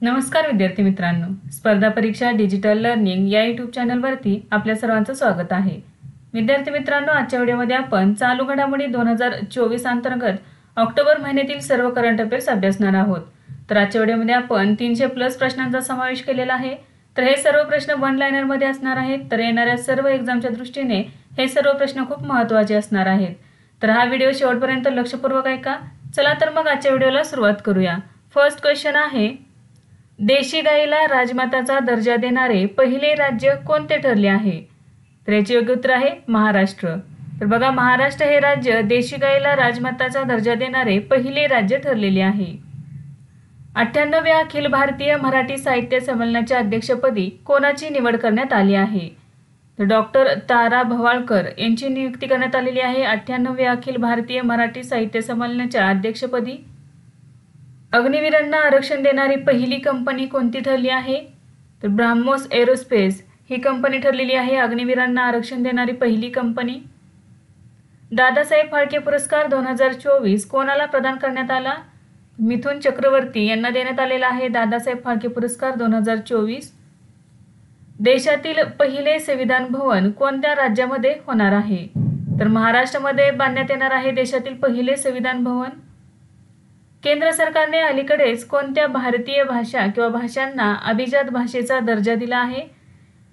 नमस्कार विद्यार्थी मित्रांनो, स्पर्धा परीक्षा डिजिटल लर्निंग या यूट्यूब चॅनलवरती आपल्या सर्वांचं स्वागत आहे। विद्यार्थी मित्रांनो, आजच्या व्हिडिओमध्ये आपण चालू घडामोडी 2024 अंतर्गत ऑक्टोबर महिन्यातील सर्व करंट अफेअर्स अभ्यासणार आहोत। तर आजच्या व्हिडिओमध्ये आपण 300+ प्रश्नांचा समावेश केलेला आहे। तर हे सर्व प्रश्न वन लाइनर मध्ये असणार आहेत। तर येणाऱ्या सर्व एक्झामच्या दृष्टीने हे सर्व प्रश्न खूप महत्त्वाचे असणार आहेत। तर हा व्हिडिओ शेवटपर्यंत लक्षपूर्वक ऐका। चला तर मग आजच्या व्हिडिओला सुरुवात करूया। फर्स्ट क्वेश्चन आहे, देशी गाईला राजमाताचा दर्जा देणारे पहिले राज्य कोणते ठरले आहे? तर याचे योग्य उत्तर आहे महाराष्ट्र। तर बघा, महाराष्ट्र हे राज्य देशी गाईला राजमाताचा दर्जा देणारे पहिले राज्य ठरलेले आहे। 98व्या अखिल भारतीय मराठी साहित्य संमेलनाच्या अध्यक्षपदी कोणाची निवड करण्यात आली आहे? तर डॉक्टर तारा भवाळकर यांची नियुक्ती करण्यात आलेली आहे 98व्या अखिल भारतीय मराठी साहित्य संमेलनाच्या अध्यक्षपदी। अग्निवीरांना आरक्षण देणारी पहिली कंपनी कोणती ठरली आहे? तर ब्राह्मोस एरोस्पेस ही कंपनी ठरलेली आहे अग्निवीरांना आरक्षण देणारी पहिली कंपनी। दादासाहेब फाळके पुरस्कार 2024 कोणाला प्रदान करण्यात आला? मिथुन चक्रवर्ती यांना देण्यात आलेला आहे दादासाहेब फाळके पुरस्कार 2024। देशातील पहिले संविधान भवन कोणत्या राज्यामध्ये होणार आहे? तर महाराष्ट्रामध्ये बांधण्यात येणार आहे देशातील पहिले संविधान भवन। केंद्र सरकारने अलीकडेच कोणत्या भारतीय भाषा किंवा भाषांना अभिजात भाषेचा दर्जा दिला आहे?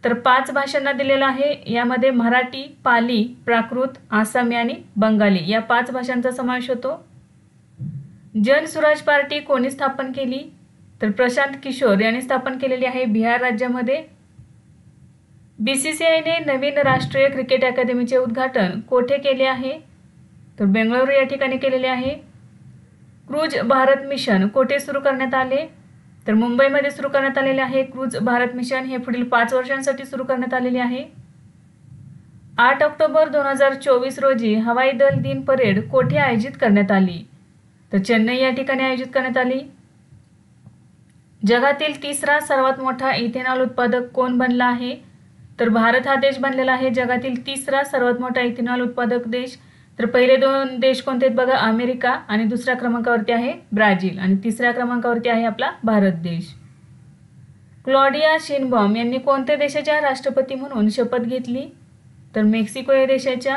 तर 5 भाषांना दिलेला आहे। यामध्ये मराठी, पाली, प्राकृत, आसामी आणि बंगाली या 5 भाषांचा समावेश होतो। जन स्वराज पार्टी कोणी स्थापन केली? तर प्रशांत किशोर यांनी स्थापन केलेली आहे बिहार राज्यामध्ये। BCCIने नवीन राष्ट्रीय क्रिकेट अकादमीचे उद्घाटन कोठे केले आहे? तर बेंगळुरू या ठिकाणी केलेले आहे। क्रूज भारत मिशन कोठे सुरू करण्यात आले? तर मुंबईमध्ये सुरू करण्यात आलेले आहे क्रूज भारत मिशन। हे पुढील 5 वर्षांसाठी सुरू करण्यात आलेले आहे। 8 ऑक्टोबर 2024 रोजी हवाई दल दिन परेड कोठे आयोजित करण्यात आली? तर चेन्नई या ठिकाणी आयोजित करण्यात आली। जगातील तिसरा सर्वात मोठा इथेनॉल उत्पादक कोण बनला आहे? तर भारत हा देश बनलेला आहे जगातील तिसरा सर्वात मोठा इथेनॉल उत्पादक देश। तर पहिले 2 देश कोणते आहेत बघा, अमेरिका आणि दुसऱ्या क्रमांकावरती आहे ब्राझील आणि तिसऱ्या क्रमांकावरती आहे आपला भारत देश। क्लॉडिया शिनबॉम यांनी कोणत्या देशाच्या राष्ट्रपती म्हणून शपथ घेतली? तर मेक्सिको या देशाच्या।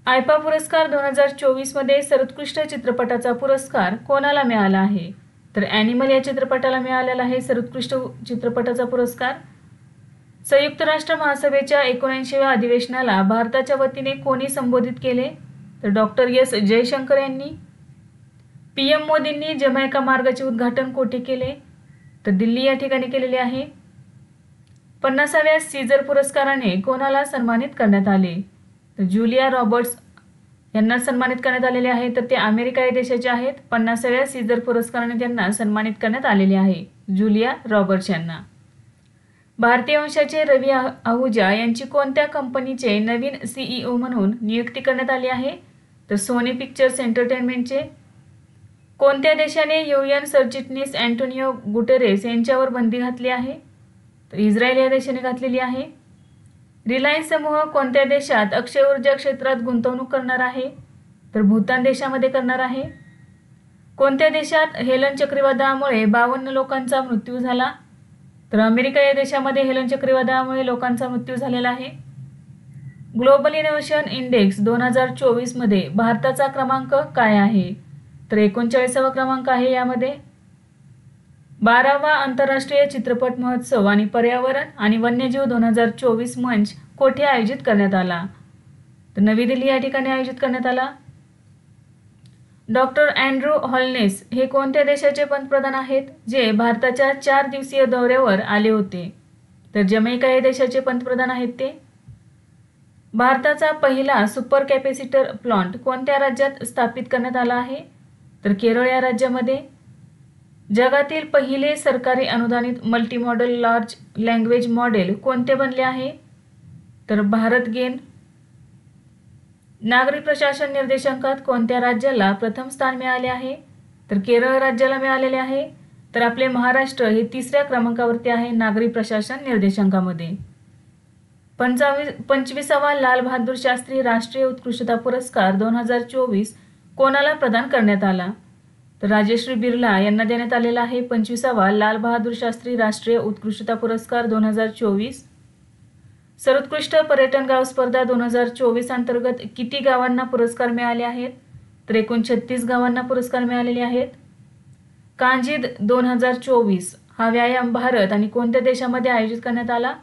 आयफा पुरस्कार 2024 मध्ये सर्वोत्कृष्ट चित्रपटाचा पुरस्कार कोणाला मिळाला आहे? तर ॲनिमल या चित्रपटाला मिळालेला आहे सर्वोत्कृष्ट चित्रपटाचा पुरस्कार। संयुक्त राष्ट्र महासभेच्या 79व्या अधिवेशनाला भारताच्या वतीने कोणी संबोधित केले? तर डॉक्टर एस जयशंकर यांनी। PM मोदींनी जमैका मार्गाचे उद्घाटन कोठे केले? तर दिल्ली या ठिकाणी केलेले आहे। 50व्या सीझर पुरस्काराने कोणाला सन्मानित करण्यात आले? तर जुलिया रॉबर्ट्स यांना सन्मानित करण्यात आलेले आहे। तर ते अमेरिका या देशाचे आहेत। 50व्या सीझर पुरस्काराने त्यांना सन्मानित करण्यात आलेले आहे जुलिया रॉबर्ट्स यांना। भारतीय वंशाचे रवी आहुजा यांची कोणत्या कंपनीचे नवीन CEO म्हणून नियुक्ती करण्यात आली आहे? तर सोनी पिक्चर्स एंटरटेनमेंटचे। कोणत्या देशाने UN सरचिटणीस अँटोनियो गुटेरेस यांच्यावर बंदी घातली आहे? तर इस्रायल या देशाने घातलेली आहे। रिलायन्स समूह कोणत्या देशात अक्षय ऊर्जा क्षेत्रात गुंतवणूक करणार आहे? तर भूतान देशामध्ये करणार आहे। कोणत्या देशात हेलन चक्रीवादळामुळे 52 लोकांचा मृत्यू झाला? तर अमेरिका या देशामध्ये हेलन चक्रीवादळामुळे लोकांचा मृत्यू झालेला आहे। ग्लोबल इनोव्हेशन इंडेक्स 2024 मध्ये भारताचा क्रमांक काय आहे? तर 39वा क्रमांक आहे यामध्ये। 12वा आंतरराष्ट्रीय चित्रपट महोत्सव आणि पर्यावरण आणि वन्यजीव 2024 मंच कोठे आयोजित करण्यात आला? तर नवी दिल्ली या ठिकाणी आयोजित करण्यात आला। डॉक्टर अँड्रू हॉलनेस हे कोणत्या देशाचे पंतप्रधान आहेत जे भारताच्या 4 दिवसीय दौऱ्यावर आले होते? तर जमैका या देशाचे पंतप्रधान आहेत ते। भारताचा पहिला सुपर कॅपॅसिटर प्लांट कोणत्या राज्यात स्थापित करण्यात आला आहे? तर केरळ या राज्यामध्ये। जगातील पहिले सरकारी अनुदानित मल्टीमॉडल लार्ज लँग्वेज मॉडेल कोणते बनले आहे? तर भारत गेन। नागरी प्रशासन निर्देशांकात कोणत्या राज्याला प्रथम स्थान मिळाले आहे? तर केरळ राज्याला मिळालेले आहे। तर आपले महाराष्ट्र हे 3ऱ्या क्रमांकावरती आहे नागरी प्रशासन निर्देशांकामध्ये। 25वा लाल बहादूर शास्त्री राष्ट्रीय उत्कृष्टता पुरस्कार 2024 कोणाला प्रदान करण्यात आला? तर राजश्री बिर्ला यांना देण्यात आलेला आहे 25वा लाल बहादूर शास्त्री राष्ट्रीय उत्कृष्टता पुरस्कार 2024. सर्वोत्कृष्ट पर्यटन गाव स्पर्धा 2024 अंतर्गत किती गावांना पुरस्कार मिळाले आहेत? तर एकूण 36 गावांना पुरस्कार मिळालेले आहेत. कांजीद 2024 हा व्यायाम भारत आणि कोणत्या देशामध्ये आयोजित करण्यात आला?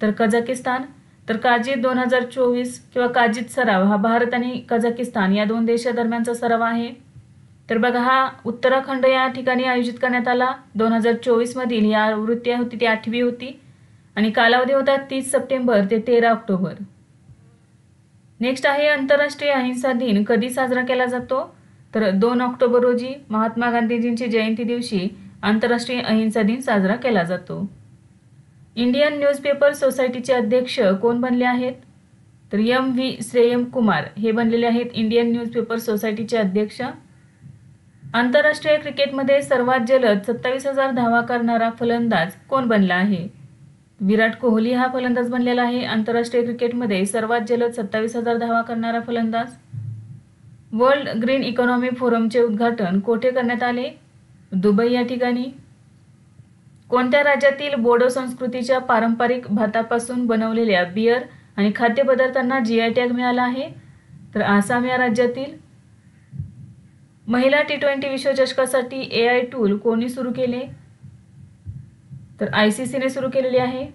तर कझाकिस्तान. तर काजीद 2024 किंवा काजीद सराव हा भारत आणि कझाकिस्तान या दोन देशादरम्यानचा सराव आहे. तर बघा, हा उत्तराखंड या ठिकाणी आयोजित करण्यात आला. 2024 मधील ही आवृत्ती होती ती 8वी होती आणि कालावधी होता 30 सप्टेंबर ते 13 ऑक्टोबर. नेक्स्ट आहे आंतरराष्ट्रीय अहिंसा दिन कधी साजरा केला जातो? तर 2 ऑक्टोबर रोजी महात्मा गांधीजींची जयंती दिवशी आंतरराष्ट्रीय अहिंसा दिन साजरा केला जातो. इंडियन न्यूजपेपर सोसायटीचे अध्यक्ष कोण बनले आहेत? तर M.V. श्रेयम कुमार हे बनलेले आहेत इंडियन न्यूजपेपर सोसायटीचे अध्यक्ष. आंतरराष्ट्रीय क्रिकेटमध्ये सर्वात जलद 27,000 धावा करणारा फलंदाज कोण बनला आहे? विराट कोहली हा फलंदाज बनलेला आहे आंतरराष्ट्रीय क्रिकेटमध्ये सर्वात जलद 27,000 धावा करणारा फलंदाज. वर्ल्ड ग्रीन इकॉनॉमी फोरमचे उद्घाटन कोठे करण्यात आले? दुबई या ठिकाणी. कोणत्या राज्यातील बोडो संस्कृतीच्या पारंपरिक भातापासून बनवलेल्या बियर आणि खाद्यपदार्थांना GI टॅग मिळाला आहे? तर आसाम या राज्यातील. महिला T20 विश्वचषकासाठी AI टूल कोणी सुरू केले? तर ICCने सुरू केलेली आहे.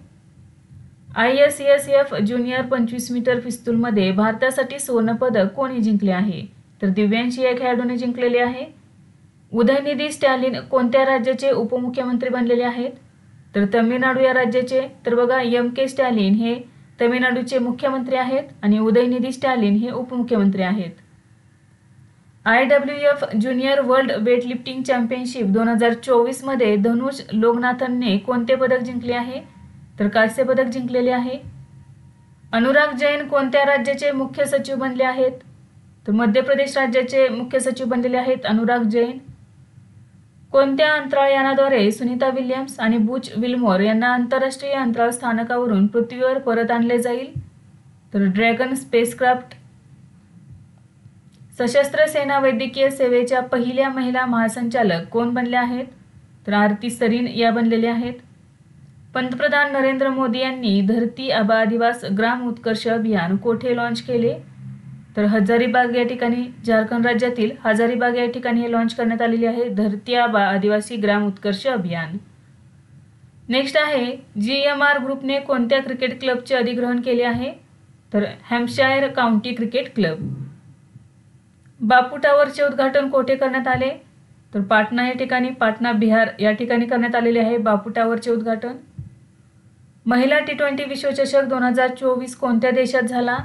ISSF ज्युनियर 25 मीटर पिस्तूलमध्ये भारतासाठी सुवर्णपदक कोणी जिंकले आहे? तर दिव्यांशी या खेळाडूने जिंकलेले आहे. उदयनिधी स्टॅलिन कोणत्या राज्याचे उपमुख्यमंत्री बनलेले आहेत? तर तमिळनाडू या राज्याचे. तर बघा, M.K. स्टॅलिन हे तमिळनाडूचे मुख्यमंत्री आहेत आणि उदयनिधी स्टॅलिन हे उपमुख्यमंत्री आहेत. IWF junior world weightlifting championship 2024 मध्ये धनुष लोकनाथनने कोणते पदक जिंकले आहे? तर कांस्य पदक जिंकलेले आहे. अनुराग जैन कोणत्या राज्याचे मुख्य सचिव बनले आहेत? तर मध्य प्रदेश राज्याचे मुख्य सचिव बनलेले आहेत अनुराग जैन. कोणत्या अंतराळयानाद्वारे सुनीता विल्यम्स आणि बुच विल्मोर यांना आंतरराष्ट्रीय अंतराळ स्थानकावरून पृथ्वीवर परत आणले जाईल? तर ड्रॅगन स्पेसक्राफ्ट. सशस्त्र सेना वैद्यकीय सेवेच्या पहिल्या महिला महासंचालक कोण बनल्या आहेत? तर आरती सरीन या बनलेल्या आहेत. पंतप्रधान नरेंद्र मोदी यांनी धरती आबा दिवस ग्राम उत्कर्ष अभियान कोठे लॉन्च केले? तर हजारीबाग या ठिकाणी, झारखंड राज्यातील हजारीबाग या ठिकाणी हे लॉन्च करण्यात आलेले आहे धरती आबा आदिवासी ग्राम उत्कर्ष अभियान. नेक्स्ट आहे GMR ग्रुपने कोणत्या क्रिकेट क्लबचे अधिग्रहण केले आहे? तर हॅम्पशायर काउंटी क्रिकेट क्लब. बापू टावरचे उद्घाटन कोठे करण्यात आले? तर पाटणा या ठिकाणी, पाटणा बिहार या ठिकाणी करण्यात आलेले आहे बापू टावरचे उद्घाटन. महिला T20 विश्वचषक 2024 कोणत्या देशात झाला?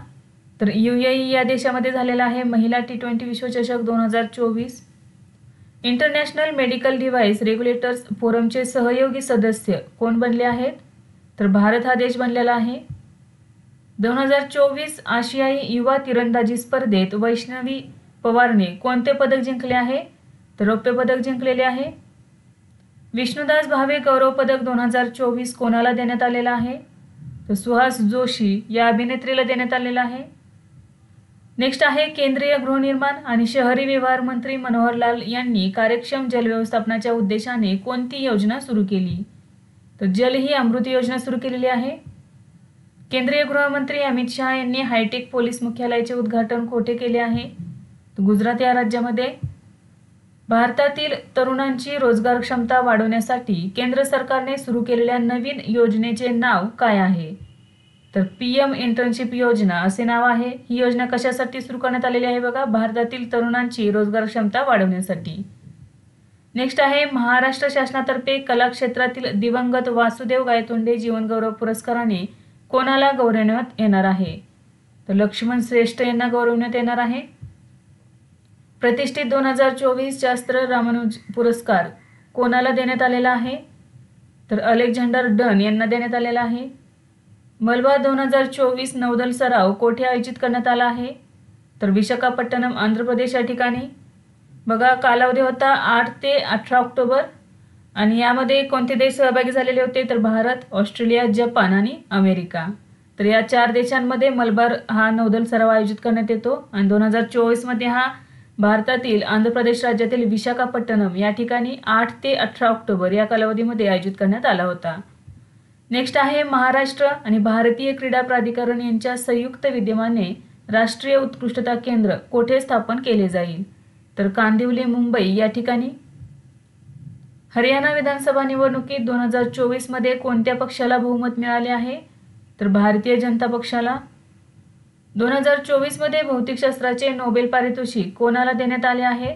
तर UAE या देशामध्ये झालेला आहे महिला T20 विश्वचषक 2024. इंटरनॅशनल मेडिकल डिव्हाइस रेग्युलेटर्स फोरमचे सहयोगी सदस्य कोण बनले आहेत? तर भारत हा देश बनलेला आहे. 2024 आशियाई युवा तिरंदाजी स्पर्धेत वैष्णवी पवारने कोणते पदक जिंकले आहे? तर रौप्य पदक जिंकलेले आहे. विष्णुदास भावे गौरव पदक 2024 कोणाला देण्यात आलेला आहे? तर सुहास जोशी या अभिनेत्रीला देण्यात आलेला आहे. नेक्स्ट आहे केंद्रीय गृहनिर्माण आणि शहरी व्यवहार मंत्री मनोहरलाल यांनी कार्यक्षम जल व्यवस्थापनाच्या उद्देशाने कोणती योजना सुरू केली? तर जल ही अमृत योजना सुरू केलेली आहे. केंद्रीय गृहमंत्री अमित शहा यांनी हायटेक पोलीस मुख्यालयाचे उद्घाटन कोठे केले आहे? तर गुजरात या राज्यामध्ये. भारतातील तरुणांची रोजगार क्षमता वाढवण्यासाठी केंद्र सरकारने सुरू केलेल्या नवीन योजनेचे नाव काय आहे? तर PM इंटर्नशिप योजना असे नाव आहे. ही योजना कशासाठी सुरू करण्यात आलेली आहे? बघा, भारतातील तरुणांची रोजगार क्षमता वाढवण्यासाठी. नेक्स्ट आहे महाराष्ट्र शासनातर्फे कला क्षेत्रातील दिवंगत वासुदेव गायतोंडे जीवनगौरव पुरस्काराने कोणाला गौरवण्यात येणार आहे? तर लक्ष्मण श्रेष्ठ यांना गौरवण्यात येणार आहे. प्रतिष्ठित 2024 शास्त्र रामानुज पुरस्कार कोणाला देण्यात आलेला आहे? तर अलेक्झांडर डन यांना देण्यात आलेला आहे. मलबार 2024 नौदल सराव कोठे आयोजित करण्यात आला आहे? तर विशाखापट्टणम आंध्र प्रदेश या ठिकाणी. बघा, कालावधी होता 8 ते 18 ऑक्टोबर आणि यामध्ये कोणते देश सहभागी झालेले होते? तर भारत, ऑस्ट्रेलिया, जपान आणि अमेरिका. तर या 4 देशांमध्ये मलबार हा नौदल सराव आयोजित करण्यात येतो आणि 2024 मध्ये हा भारतातील आंध्र प्रदेश राज्यातील विशाखापट्टणम या ठिकाणी 8 ते 18 ऑक्टोबर या कालावधीमध्ये आयोजित करण्यात आला होता. नेक्स्ट आहे महाराष्ट्र आणि भारतीय क्रीडा प्राधिकरण यांच्या संयुक्त विद्यमाने राष्ट्रीय उत्कृष्टता केंद्र कोठे स्थापन केले जाईल? तर कांदिवली, मुंबई या ठिकाणी. हरियाणा विधानसभा निवडणुकीत 2024 मध्ये कोणत्या पक्षाला बहुमत मिळाले आहे? तर भारतीय जनता पक्षाला. 2024 मध्ये भौतिकशास्त्राचे नोबेल पारितोषिक कोणाला देण्यात आले आहे?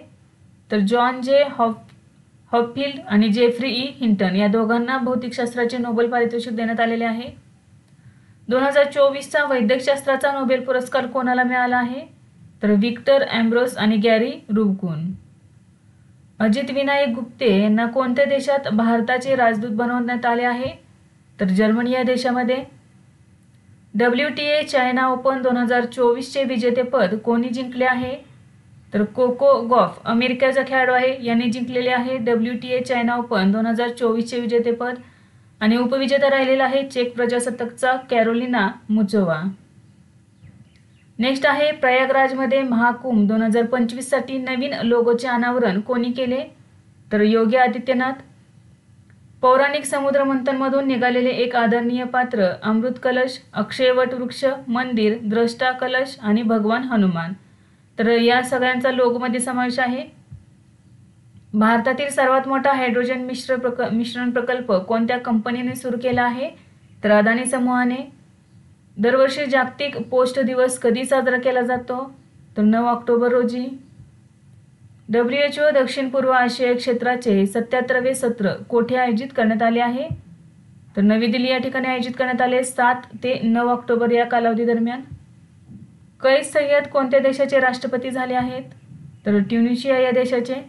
तर जॉन जे हॉपफिल्ड आणि जेफ्री ई हिंटन या दोघांना भौतिकशास्त्राचे नोबेल पारितोषिक देण्यात आलेले आहे. 2024चा वैद्यकशास्त्राचा नोबेल पुरस्कार कोणाला मिळाला आहे? तर विक्टर एम्ब्रोस आणि गॅरी रुबकुन. अजित विनायक गुप्ते यांना कोणत्या देशात भारताचे राजदूत बनवण्यात आले आहे? तर जर्मनी या देशामध्ये. WTA चायना ओपन 2024चे विजेतेपद कोणी जिंकले आहे? तर कोको गॉफ अमेरिकेचा खेळाडू आहे, यांनी जिंकलेले आहे WTA चायना ओपन 2024चे विजेतेपद. आणि उपविजेता राहिलेला आहे चेक प्रजासत्ताकचा कॅरोलिना मुचोवा. नेक्स्ट आहे प्रयागराजमध्ये महाकुंभ 2025 साठी नवीन लोगोचे अनावरण कोणी केले? तर योगी आदित्यनाथ. पौराणिक समुद्र मंथनमधून निघालेले एक आदरणीय पात्र, अमृत कलश, अक्षयवट वृक्ष, मंदिर, द्रष्टा कलश आणि भगवान हनुमान. तर या सगळ्यांचा लोगोमध्ये समावेश आहे. भारतातील सर्वात मोठा हायड्रोजन मिश्रण प्रकल्प कोणत्या कंपनीने सुरू केला आहे? तर अदानी समूहाने. दरवर्षी जागतिक पोस्ट दिवस कधी साजरा केला जातो? तर 9 ऑक्टोबर रोजी. WHO दक्षिण पूर्व आशिया क्षेत्राचे 77वे सत्र कोठे आयोजित करण्यात आले आहे? तर नवी दिल्ली या ठिकाणी आयोजित करण्यात आले 7 ते 9 ऑक्टोबर या कालावधी दरम्यान. कैस सय्यद कोणत्या देशाचे राष्ट्रपती झाले आहेत? तर ट्युनिशिया या देशाचे.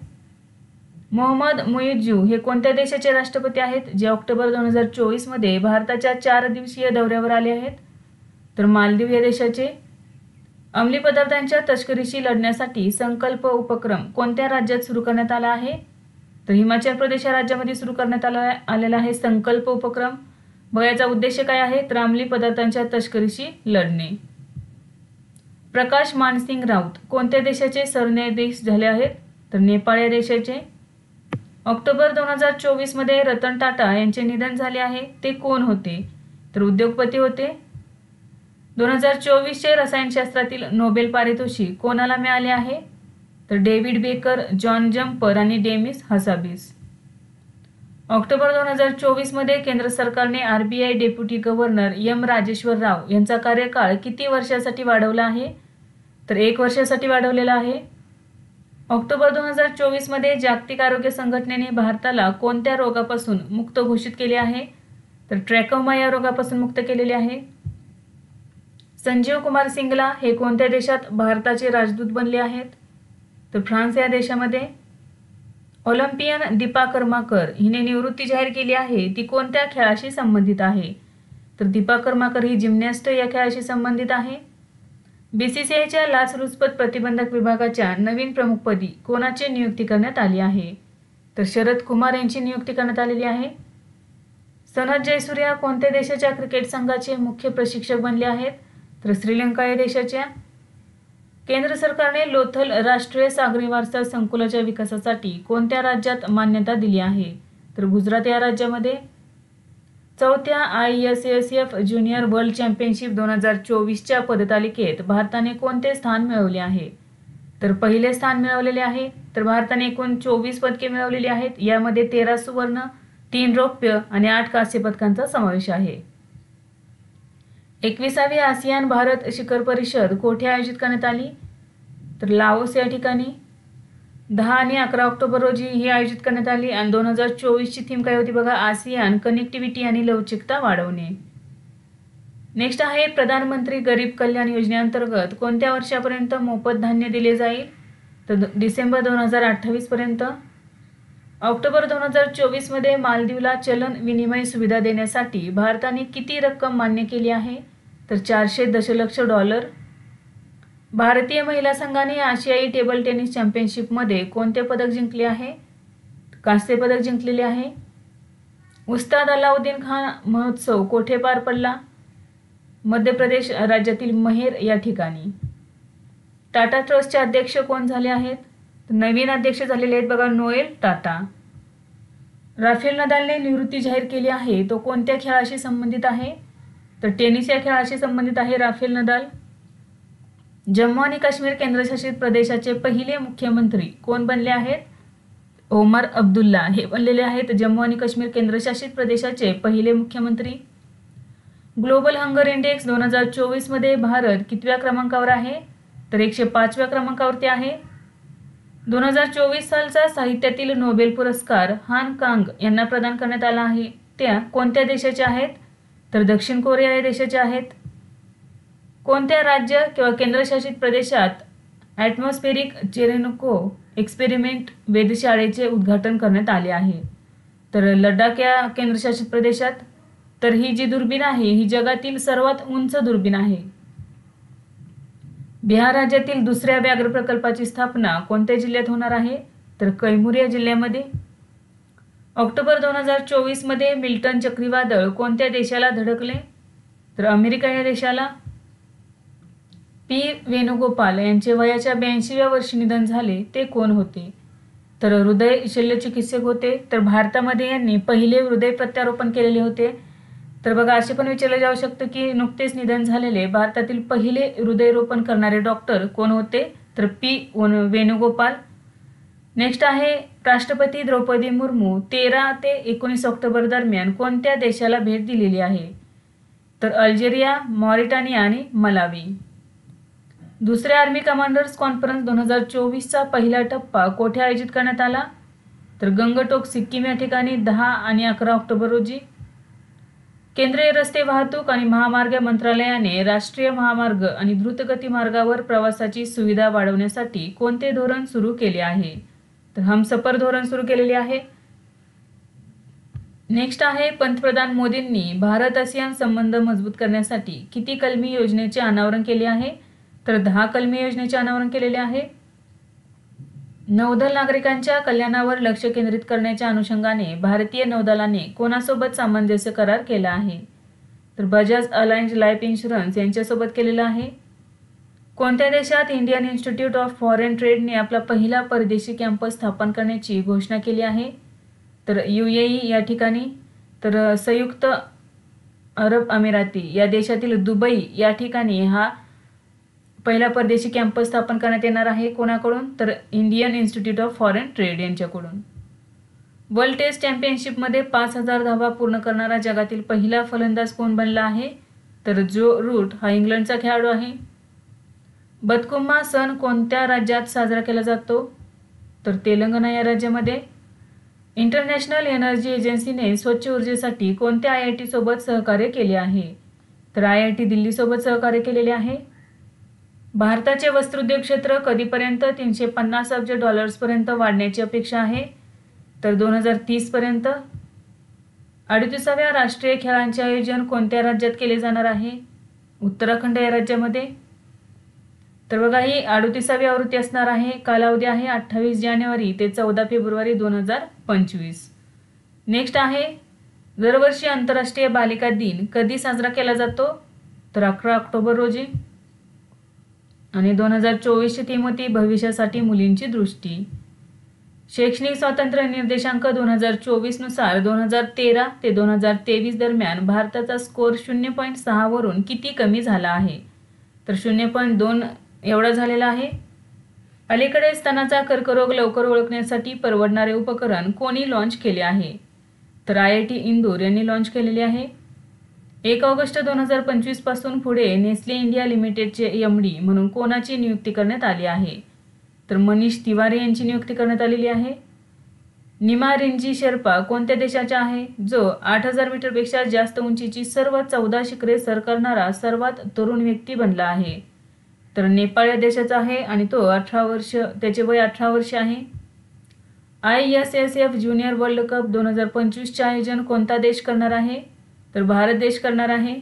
मोहम्मद मुइज्जू हे कोणत्या देशाचे राष्ट्रपती आहेत, जे ऑक्टोबर 2024 मध्ये भारताच्या 4 दिवसीय दौऱ्यावर आले आहेत? तर मालदीव या देशाचे. अंमली पदार्थांच्या तस्करीशी लढण्यासाठी संकल्प उपक्रम कोणत्या राज्यात सुरू करण्यात आला आहे? तर हिमाचल प्रदेश या राज्यामध्ये सुरू करण्यात आलेला आहे संकल्प उपक्रम. बघा याचा उद्देश काय आहे? तर अंमली पदार्थांच्या तस्करीशी लढणे. प्रकाश मानसिंग राऊत कोणत्या देशाचे सरन्यायाधीश झाले आहेत? तर नेपाळ या देशाचे. ऑक्टोबर 2024 मध्ये रतन टाटा यांचे निधन झाले आहे, ते कोण होते? तर उद्योगपती होते. 2024चे रसायनशास्त्रातील नोबेल पारितोषिक कोणाला मिळाले आहे? तर डेव्हिड बेकर, जॉन जम्पर आणि डेमिस हसाबिस. ऑक्टोबर 2024 मध्ये केंद्र सरकारने RBI deputy governor M Rajeshwar Rao यांचा कार्यकाळ किती वर्षासाठी वाढवला आहे? तर 1 वर्षासाठी वाढवलेला आहे. ऑक्टोबर 2024 मध्ये जागतिक आरोग्य संघटनेने भारताला कोणत्या रोगापासून मुक्त घोषित केले आहे? तर ट्रॅकोमा या रोगापासून मुक्त केलेले आहे. संजीव कुमार सिंगला हे कोणत्या देशात भारताचे राजदूत बनले आहेत? तर फ्रान्स या देशामध्ये. ऑलिम्पियन दीपा कर्माकर हिने निवृत्ती जाहीर केली आहे, ती कोणत्या खेळाशी संबंधित आहे? तर दीपा कर्माकर ही जिम्नॅस्ट या खेळाशी संबंधित आहे. BCCIच्या लाचलुचपत प्रतिबंधक विभागाच्या नवीन प्रमुखपदी कोणाची नियुक्ती करण्यात आली आहे? तर शरद कुमार यांची नियुक्ती करण्यात आलेली आहे. सनथ जयसूर्या कोणत्या देशाच्या क्रिकेट संघाचे मुख्य प्रशिक्षक बनले आहेत? तर श्रीलंका या देशाच्या. केंद्र सरकारने लोथल राष्ट्रीय सागरी वारसा संकुलाच्या विकासासाठी कोणत्या राज्यात मान्यता दिली आहे? तर गुजरात या राज्यामध्ये. 4थ्या ISSF ज्युनियर वर्ल्ड चॅम्पियनशिप 2024च्या पदतालिकेत भारताने कोणते स्थान मिळवले आहे? तर पहिले स्थान मिळवलेले आहे. तर भारताने एकूण 24 पदके मिळवलेली आहेत. यामध्ये 13 सुवर्ण, 3 रौप्य आणि 8 कांस्य पदकांचा समावेश आहे. 21वी आसियान भारत शिखर परिषद कोठे आयोजित करण्यात आली? तर लाओस या ठिकाणी. 10 आणि 11 ऑक्टोबर रोजी ही आयोजित करण्यात आली आणि 2024ची थीम काय होती बघा? आसियान कनेक्टिव्हिटी आणि लवचिकता वाढवणे. नेक्स्ट आहे प्रधानमंत्री गरीब कल्याण योजनेअंतर्गत कोणत्या वर्षापर्यंत मोफत धान्य दिले जाईल? तर डिसेंबर 2028 पर्यंत. ऑक्टोबर 2024 मध्ये मालदीवला चलन विनिमय सुविधा देण्यासाठी भारताने किती रक्कम मान्य केली आहे? तर 400 दशलक्ष डॉलर. भारतीय महिला संघाने आशियाई टेबल टेनिस चॅम्पियनशिपमध्ये कोणते पदक जिंकले आहे? कांस्य पदक जिंकलेले आहे. उस्ताद अलाउद्दीन खान महोत्सव कोठे पार पडला? मध्य प्रदेश राज्यातील महेर या ठिकाणी. टाटा ट्रस्टचे अध्यक्ष कोण झाले आहेत? तर नवीन अध्यक्ष झालेले आहेत बघा, नोएल टाटा. राफेल नदालने निवृत्ती जाहीर केली आहे, तो कोणत्या खेळाशी संबंधित आहे? तर टेनिस या खेळाशी संबंधित आहे राफेल नदाल. जम्मू आणि काश्मीर केंद्रशासित प्रदेशाचे पहिले मुख्यमंत्री कोण बनले आहेत? ओमर अब्दुल्ला हे बनलेले आहेत जम्मू आणि काश्मीर केंद्रशासित प्रदेशाचे पहिले मुख्यमंत्री. ग्लोबल हंगर इंडेक्स 2024 मध्ये भारत कितव्या क्रमांकावर आहे? तर 105व्या क्रमांकावरती आहे. 2024 सालचा साहित्यातील नोबेल पुरस्कार हान कांग यांना प्रदान करण्यात आला आहे. त्या कोणत्या देशाच्या आहेत? तर दक्षिण कोरिया या देशाच्या आहेत. कोणत्या राज्य किंवा केंद्रशासित प्रदेशात ॲटमॉस्फेरिक चेरेनुको एक्सपेरिमेंट वेधशाळेचे उद्घाटन करण्यात आले आहे? तर लडाख या केंद्रशासित प्रदेशात. तर ही जी दुर्बीण आहे ही जगातील सर्वात उंच दुर्बीण आहे. बिहार राज्यातील दुसऱ्या व्याघ्र प्रकल्पाची स्थापना कोणत्या जिल्ह्यात होणार आहे? तर कैमूर या जिल्ह्यामध्ये. ऑक्टोबर 2024 मध्ये मिल्टन चक्रीवादळ कोणत्या देशाला धडकले? तर अमेरिका या देशाला. पी वेणुगोपाल यांचे वयाच्या 82व्या वर्षी निधन झाले, ते कोण होते? तर हृदय शल्यचिकित्सक होते. तर भारतामध्ये यांनी पहिले हृदय प्रत्यारोपण केलेले होते. तर बघा असे पण विचारले जाऊ शकतं की नुकतेच निधन झालेले भारतातील पहिले हृदयरोपण करणारे डॉक्टर कोण होते? तर पी वेणुगोपाल. नेक्स्ट आहे राष्ट्रपती द्रौपदी मुर्मू 13 ते 19 ऑक्टोबर दरम्यान कोणत्या देशाला भेट दिलेली आहे? तर अल्जेरिया, मॉरिटानिया आणि मलावी. दुसऱ्या आर्मी कमांडर्स कॉन्फरन्स 2024चा पहिला टप्पा कोठे आयोजित करण्यात आला? तर गंगटोक सिक्कीम या ठिकाणी 10 आणि 11 ऑक्टोबर रोजी. केंद्रीय रस्ते वाहतूक आणि महामार्ग मंत्रालयाने राष्ट्रीय महामार्ग आणि द्रुतगती मार्गावर प्रवासाची सुविधा वाढवण्यासाठी कोणते धोरण सुरू केले आहे? तर हमसफर धोरण सुरू केलेले आहे. नेक्स्ट आहे पंतप्रधान मोदींनी भारत आसियान संबंध मजबूत करण्यासाठी किती कलमी योजनेचे अनावरण केले आहे? तर 10 कलमी योजनेचे अनावरण केलेले आहे. नौदल नागरिकांच्या कल्याणावर लक्ष केंद्रित करण्याच्या अनुषंगाने भारतीय नौदलाने कोणासोबत सामंजस्य करार केला आहे? तर बजाज अलायन्स लाईफ इन्शुरन्स यांच्यासोबत केलेला आहे. कोणत्या देशात इंडियन इन्स्टिट्यूट ऑफ फॉरेन ट्रेडने आपला पहिला परदेशी कॅम्पस स्थापन करण्याची घोषणा केली आहे? तर UAE या ठिकाणी. तर संयुक्त अरब अमिराती या देशातील दुबई या ठिकाणी हा पहिला परदेशी कॅम्पस स्थापन करण्यात येणार आहे. कोणाकडून? तर Indian institute of foreign trade यांच्याकडून. वर्ल्ड टेस्ट चॅम्पियनशिपमध्ये 5000 धावा पूर्ण करणारा जगातील पहिला फलंदाज कोण बनला आहे? तर जो रूट हा इंग्लंडचा खेळाडू आहे. बतकुम्मा सण कोणत्या राज्यात साजरा केला जातो? तर तेलंगणा या राज्यामध्ये. इंटरनॅशनल एनर्जी एजन्सीने स्वच्छ ऊर्जेसाठी कोणत्या IIT सोबत सहकार्य केले आहे? तर IIT दिल्ली सोबत सहकार्य केलेले आहे. भारताचे वस्त्रोद्योग क्षेत्र कधीपर्यंत $350 अब्ज पर्यंत वाढण्याची अपेक्षा आहे? तर 2030 पर्यंत. 38व्या राष्ट्रीय खेळांचे आयोजन कोणत्या राज्यात केले जाणार आहे? उत्तराखंड या राज्यामध्ये. तर बघा ही 38वी आवृत्ती असणार आहे. कालावधी आहे 28 जानेवारी ते 14 फेब्रुवारी 2025. नेक्स्ट आहे दरवर्षी आंतरराष्ट्रीय बालिका दिन कधी साजरा केला जातो? तर 11 ऑक्टोबर रोजी. आणि 2024ची थीम होती भविष्यासाठी मुलींची दृष्टी. शैक्षणिक स्वातंत्र्य निर्देशांक 2024 नुसार 2013 ते 2023 दरम्यान भारताचा स्कोर 0.6 वरून किती कमी झाला आहे? तर 0.2 एवढा झालेला आहे. अलीकडे स्तनाचा कर्करोग लवकर ओळखण्यासाठी परवडणारे उपकरण कोणी लॉन्च केले आहे? तर IIT इंदूर यांनी लॉन्च केलेले आहे. 1 ऑगस्ट 2025 पासून पुढे नेस्ले इंडिया लिमिटेडचे MD म्हणून कोणाची नियुक्ती करण्यात आली आहे? तर मनीष तिवारी यांची नियुक्ती करण्यात आलेली आहे. निमा रिंजी शेर्पा कोणत्या देशाचा आहे जो 8000 मीटरपेक्षा जास्त उंचीची सर्व 14 शिखरे सर करणारा सर्वात तरुण व्यक्ती बनला आहे? तर नेपाळ या देशाचा आहे आणि तो 18 वर्ष त्याचे वय 18 वर्ष आहे. ISSF ज्युनियर वर्ल्ड कप 2025चे आयोजन कोणता देश करणार आहे? तर भारत देश करणार आहे.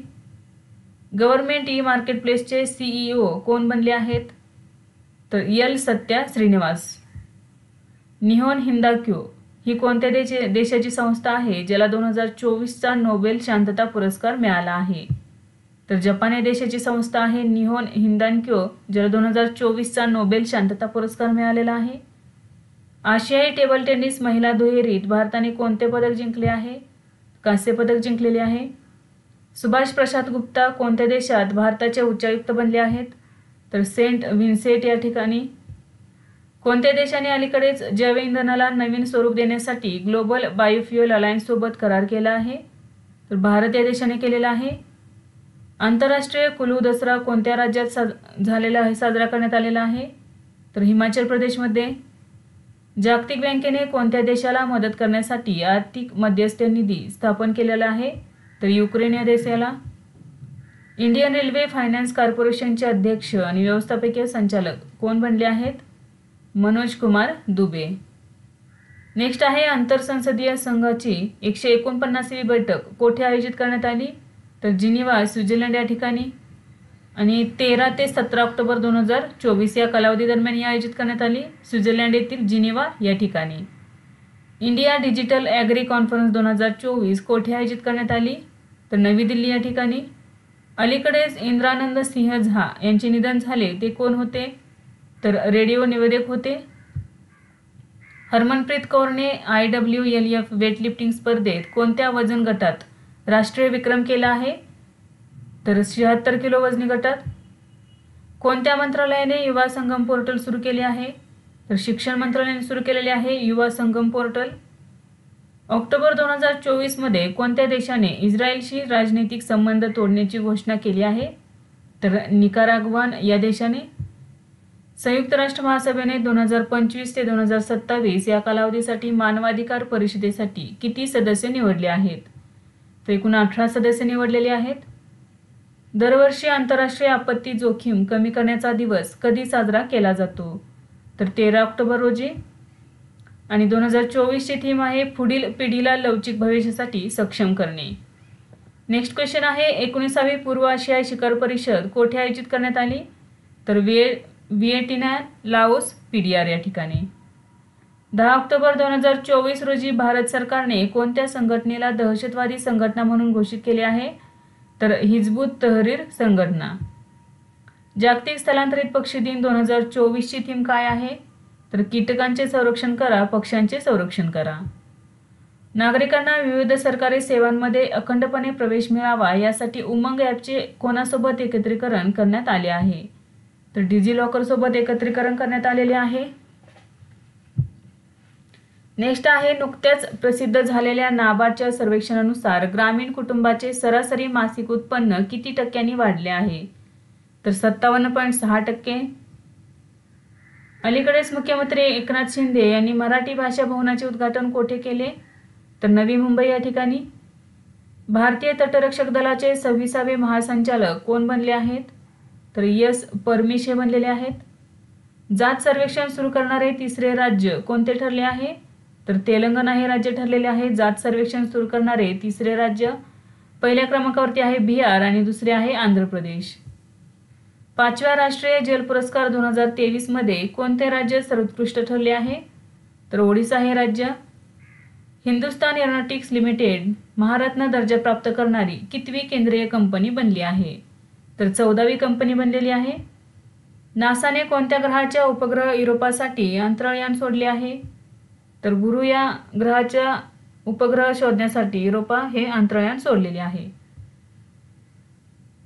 गव्हर्नमेंट मार्केटप्लेसचे CEO कोण बनले आहेत? तर एल सत्या श्रीनिवास. निहोन हिंदाक्यो ही कोणत्या देशाची संस्था आहे ज्याला 2024चा नोबेल शांतता पुरस्कार मिळाला आहे? तर जपान या देशाची संस्था आहे. निहोन हिंदान्क्यो, ज्याला 2024चा नोबेल शांतता पुरस्कार मिळालेला आहे. आशियाई टेबल टेनिस महिला दुहेरीत भारताने कोणते पदक जिंकले आहे? कांस्य पदक जिंकलेले आहे. सुभाष प्रसाद गुप्ता कोणत्या देशात भारताचे उच्चायुक्त बनले आहेत? तर सेंट व्हिन्सेंट या ठिकाणी. कोणत्या देशाने अलीकडेच जैव इंधनाला नवीन स्वरूप देण्यासाठी ग्लोबल बायोफ्युएल अलायन्स सोबत करार केला आहे? तर भारत या देशाने केलेला आहे. आंतरराष्ट्रीय कुलू दसरा कोणत्या राज्यात झालेला आहे, साजरा करण्यात आलेला आहे? तर हिमाचल प्रदेशमध्ये. जागतिक बँकेने कोणत्या देशाला मदत करण्यासाठी आर्थिक मध्यस्थ निधी स्थापन केलेला आहे? तर युक्रेन या देशाला. इंडियन रेल्वे फायनान्स कॉर्पोरेशनचे अध्यक्ष आणि व्यवस्थापकीय संचालक कोण बनले आहेत? मनोज कुमार दुबे. नेक्स्ट आहे आंतरसंसदीय संघाची 149वी बैठक कोठे आयोजित करण्यात आली? तर जिनिव्हा स्वित्झर्लंड या ठिकाणी. आणि 13 ते 17 ऑक्टोबर 2024 या कालावधी दरम्यान ही आयोजित करण्यात आली स्वित्झर्लंड येथील जिनिव्हा या ठिकाणी. इंडिया डिजिटल ॲग्री कॉन्फरन्स 2024 कोठे आयोजित करण्यात आली? तर नवी दिल्ली या ठिकाणी. अलीकडेच इंद्रानंद सिंह झा यांचे निधन झाले, ते कोण होते? तर रेडिओ निवेदक होते. हरमनप्रीत कौरने IWLF वेटलिफ्टिंग स्पर्धेत कोणत्या वजन गटात राष्ट्रीय विक्रम केला आहे? तर 76 किलो वजनी गटात. कोणत्या मंत्रालयाने युवा संगम पोर्टल सुरू केले आहे? तर शिक्षण मंत्रालयाने सुरू केलेले आहे युवा संगम पोर्टल. ऑक्टोबर 2024 मध्ये कोणत्या देशाने इस्रायलशी राजनैतिक संबंध तोडण्याची घोषणा केली आहे? तर निकाराग्वान या देशाने. संयुक्त राष्ट्र महासभेने 2025 ते 2027 या कालावधीसाठी मानवाधिकार परिषदेसाठी किती सदस्य निवडले आहेत? तर एकूण 18 सदस्य निवडलेले आहेत. दरवर्षी आंतरराष्ट्रीय आपत्ती जोखीम कमी करण्याचा दिवस कधी साजरा केला जातो? तर 13 ऑक्टोबर रोजी. आणि 2024ची थीम आहे पुढील पिढीला लवचिक भविष्यासाठी सक्षम करणे. नेक्स्ट क्वेश्चन आहे 19वी पूर्व आशियाई शिखर परिषद कोठे आयोजित करण्यात आली? तर व्हिएतनाम, लाओस, PDR या ठिकाणी. 10 ऑक्टोबर 2024 रोजी भारत सरकारने कोणत्या संघटनेला दहशतवादी संघटना म्हणून घोषित केले आहे? तर हिजबुत तहरीर संघटना. जागतिक स्थलांतरित पक्षी दिन 2024ची थीम काय आहे? तर कीटकांचे संरक्षण करा, पक्ष्यांचे संरक्षण करा. नागरिकांना विविध सरकारी सेवांमध्ये अखंडपणे प्रवेश मिळावा यासाठी उमंग ॲपचे कोणासोबत एकत्रीकरण करण्यात आले आहे? तर डिजिलॉकर सोबत एकत्रीकरण करण्यात आलेले आहे. नेक्स्ट आहे नुकत्याच प्रसिद्ध झालेल्या नाबार्डच्या सर्वेक्षणानुसार ग्रामीण कुटुंबाचे सरासरी मासिक उत्पन्न किती टक्क्यांनी वाढले आहे? तर 57.6%. अलीकडेच मुख्यमंत्री एकनाथ शिंदे यांनी मराठी भाषा भवनाचे उद्घाटन कोठे केले? तर नवी मुंबई या ठिकाणी. भारतीय तटरक्षक दलाचे 26वे महासंचालक कोण बनले आहेत? तर S परमिश हे बनलेले आहेत. जात सर्वेक्षण सुरू करणारे तिसरे राज्य कोणते ठरले आहे? तर तेलंगणा हे राज्य ठरलेले आहे जात सर्वेक्षण सुरू करणारे तिसरे राज्य. पहिल्या क्रमांकावरती आहे बिहार आणि दुसरे आहे आंध्र प्रदेश. 5व्या राष्ट्रीय जल पुरस्कार 2023 मध्ये कोणते राज्य सर्वोत्कृष्ट ठरले आहे? तर ओडिशा हे राज्य. हिंदुस्तान एरोनॉटिक्स लिमिटेड महारत्न दर्जा प्राप्त करणारी कितवी केंद्रीय कंपनी बनली आहे? तर 14वी कंपनी बनलेली आहे. नासाने कोणत्या ग्रहाच्या उपग्रह युरोपासाठी अंतराळयान सोडले आहे? तर गुरु या ग्रहाच्या उपग्रह शोधण्यासाठी युरोपा हे अंतराळयान सोडलेले आहे.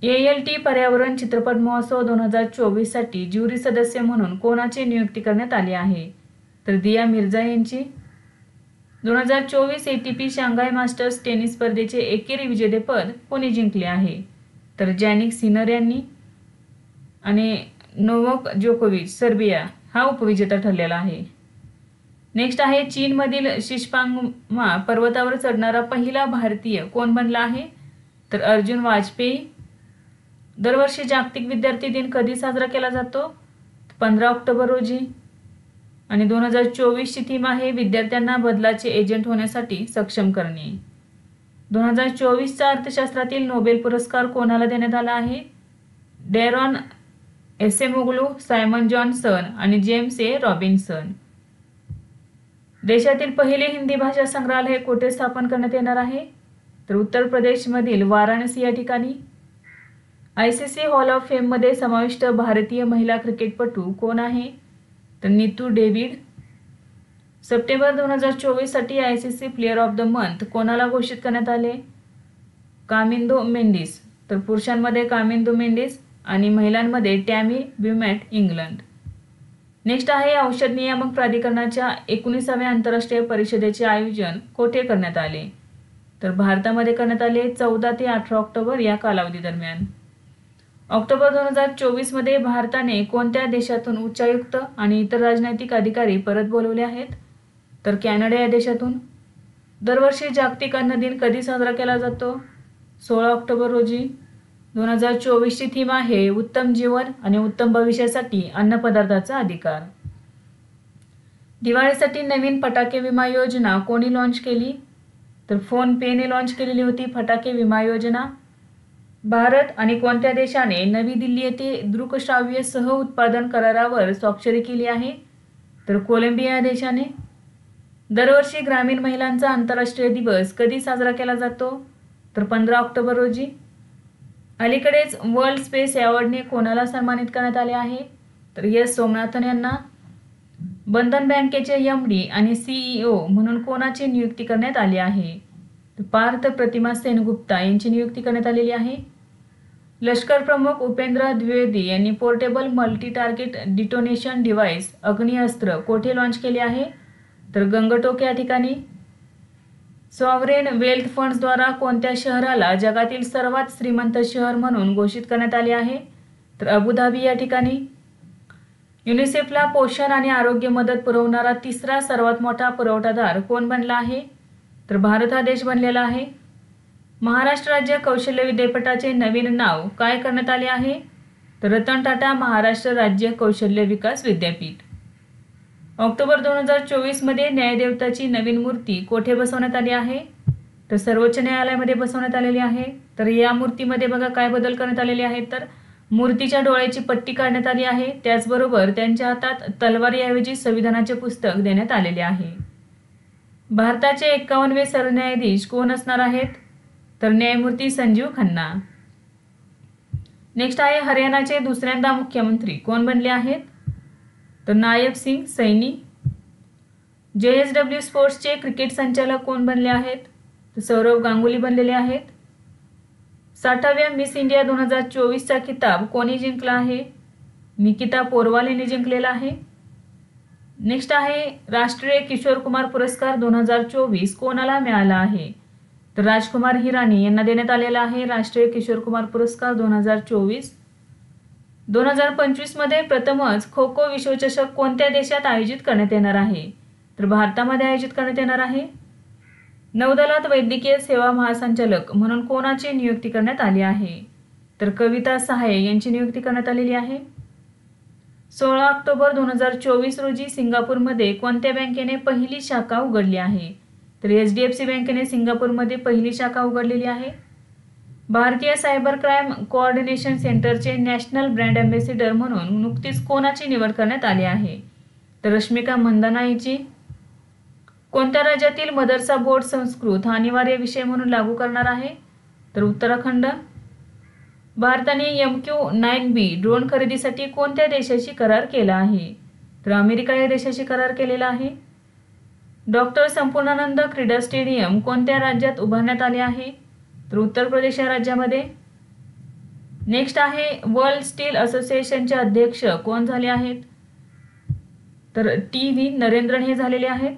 ALT पर्यावरण चित्रपट महोत्सव 2024 साठी ज्युरी सदस्य म्हणून कोणाची नियुक्ती करण्यात आली आहे? तर दिया मिर्झा यांची. 2024 ATP शांघाय मास्टर्स टेनिस स्पर्धेचे एकेरी विजेतेपद कोणी जिंकले आहे? तर जॅनिक सिनर यांनी. आणि नोव्हाक जोकोविच सर्बिया हा उपविजेता ठरलेला आहे. नेक्स्ट आहे चीनमधील शिशपांगमा पर्वतावर चढणारा पहिला भारतीय कोण बनला आहे? तर अर्जुन वाजपेयी. दरवर्षी जागतिक विद्यार्थी दिन कधी साजरा केला जातो? 15 ऑक्टोबर रोजी. आणि 2024ची थीम आहे विद्यार्थ्यांना बदलाचे एजंट होण्यासाठी सक्षम करणे. 2024चा अर्थशास्त्रातील नोबेल पुरस्कार कोणाला देण्यात आला आहे? डॅरॉन एसेमोग्लू, सायमन जॉन्सन आणि जेम्स ए रॉबिन्सन. देशातील पहिले हिंदी भाषा संग्रहालय कोठे स्थापन करण्यात येणार आहे? तर उत्तर प्रदेशमधील वाराणसी या ठिकाणी. ICC हॉल ऑफ फेममध्ये समाविष्ट भारतीय महिला क्रिकेटपटू कोण आहे? तर नीतू डेव्हिड. सप्टेंबर 2024 साठी ICC player of the month कोणाला घोषित करण्यात आले? कामिंदो मेंडिस. तर पुरुषांमध्ये कामिंदो मेंडिस आणि महिलांमध्ये टॅमी ब्युमॅट, इंग्लंड. नेक्स्ट आहे औषध नियामक प्राधिकरणाच्या 19व्या आंतरराष्ट्रीय परिषदेचे आयोजन कोठे करण्यात आले? तर भारतामध्ये करण्यात आले 14 ते 18 ऑक्टोबर या कालावधी दरम्यान. ऑक्टोबर 2024 मध्ये भारताने कोणत्या देशातून उच्चायुक्त आणि इतर राजनैतिक अधिकारी परत बोलवले आहेत? तर कॅनडा या देशातून. दरवर्षी जागतिक अन्न दिन कधी साजरा केला जातो? 16 ऑक्टोबर रोजी. 2024ची थीम आहे उत्तम जीवन आणि उत्तम भविष्यासाठी अन्नपदार्थाचा अधिकार. दिवाळीसाठी नवीन फटाके विमा योजना कोणी लॉन्च केली? तर फोन पेने लॉन्च केलेली होती फटाके विमा योजना. भारत आणि कोणत्या देशाने नवी दिल्ली येथे दृकश्राव्य सह उत्पादन करारावर स्वाक्षरी केली आहे? तर कोलंबिया या देशाने. दरवर्षी ग्रामीण महिलांचा आंतरराष्ट्रीय दिवस कधी साजरा केला जातो? तर 15 ऑक्टोबर रोजी. अलीकडेच वर्ल्ड स्पेस अवॉर्डने कोणाला सन्मानित करण्यात आले आहे? तर एस सोमनाथन यांना. बंधन बँकेचे MD आणि CEO म्हणून कोणाची नियुक्ती करण्यात आली आहे? तर पार्थ प्रतिमा सेनगुप्ता यांची नियुक्ती करण्यात आलेली आहे. लष्कर प्रमुख उपेंद्र द्विवेदी यांनी portable multi target detonation device Agniastra कोठे लॉन्च केले आहे? तर गंगटोक या ठिकाणी. सॉव्हरेन वेल्थ फंड्सद्वारा कोणत्या शहराला जगातील सर्वात श्रीमंत शहर म्हणून घोषित करण्यात आले आहे? तर अबुधाबी या ठिकाणी. युनिसेफला पोषण आणि आरोग्य मदत पुरवणारा तिसरा सर्वात मोठा पुरवठादार कोण बनला आहे? तर भारत हा देश बनलेला आहे. महाराष्ट्र राज्य कौशल्य विद्यापीठाचे नवीन नाव काय करण्यात आले आहे? तर रतन टाटा महाराष्ट्र राज्य कौशल्य विकास विद्यापीठ. ऑक्टोबर 2024 मध्ये न्यायदेवताची नवीन मूर्ती कोठे बसवण्यात आली आहे? तर सर्वोच्च न्यायालयामध्ये बसवण्यात आलेली आहे. तर या मूर्तीमध्ये बघा काय बदल करण्यात आलेले आहेत. तर मूर्तीच्या डोळ्याची पट्टी काढण्यात आली आहे. त्याचबरोबर त्यांच्या हातात तलवारीऐवजी संविधानाचे पुस्तक देण्यात आलेले आहे. भारताचे 51वे सरन्यायाधीश कोण असणार आहेत? तर न्यायमूर्ती संजीव खन्ना. नेक्स्ट आहे हरियाणाचे दुसऱ्यांदा मुख्यमंत्री कोण बनले आहेत? तर नायब सिंग सैनी. JSW स्पोर्ट्सचे क्रिकेट संचालक कोण बनले आहेत? तर सौरव गांगुली बनलेले आहेत. 60व्या मिस इंडिया 2024चा किताब कोणी जिंकला आहे? निकिता पोरवाल यांनी जिंकलेला आहे. नेक्स्ट आहे राष्ट्रीय किशोर कुमार पुरस्कार 2024 कोणाला मिळाला आहे? तर राजकुमार हिरानी यांना देण्यात आलेला आहे राष्ट्रीय किशोर कुमार पुरस्कार 2024. 2025 मध्ये प्रथमच खो खो विश्वचषक कोणत्या देशात आयोजित करण्यात येणार आहे? तर भारतामध्ये आयोजित करण्यात येणार आहे. नौदलात वैद्यकीय सेवा महासंचालक म्हणून कोणाची नियुक्ती करण्यात आली आहे? तर कविता सहाय यांची नियुक्ती करण्यात आलेली आहे. 16 ऑक्टोबर 2024 रोजी सिंगापूरमध्ये कोणत्या बँकेने पहिली शाखा उघडली आहे? तर HDFC बँकेने सिंगापूरमध्ये पहिली शाखा उघडलेली आहे. भारतीय सायबर क्राईम कोऑर्डिनेशन सेंटरचे नॅशनल ब्रँड अँबॅसिडर म्हणून नुकतीच कोणाची निवड करण्यात आली आहे? तर रश्मिका मंदाना यांची. कोणत्या राज्यातील मदरसा बोर्ड संस्कृत हा अनिवार्य विषय म्हणून लागू करणार आहे? तर उत्तराखंड. भारताने MQ-9B ड्रोन खरेदीसाठी कोणत्या देशाशी करार केला आहे? तर अमेरिका या देशाशी करार केलेला आहे. डॉक्टर संपूर्णानंद क्रीडा स्टेडियम कोणत्या राज्यात उभारण्यात आले आहे? तर उत्तर प्रदेश या राज्यामध्ये. नेक्स्ट आहे वर्ल्ड स्टील असोसिएशनचे अध्यक्ष कोण झाले आहेत? तर TV नरेंद्रन हे झालेले आहेत.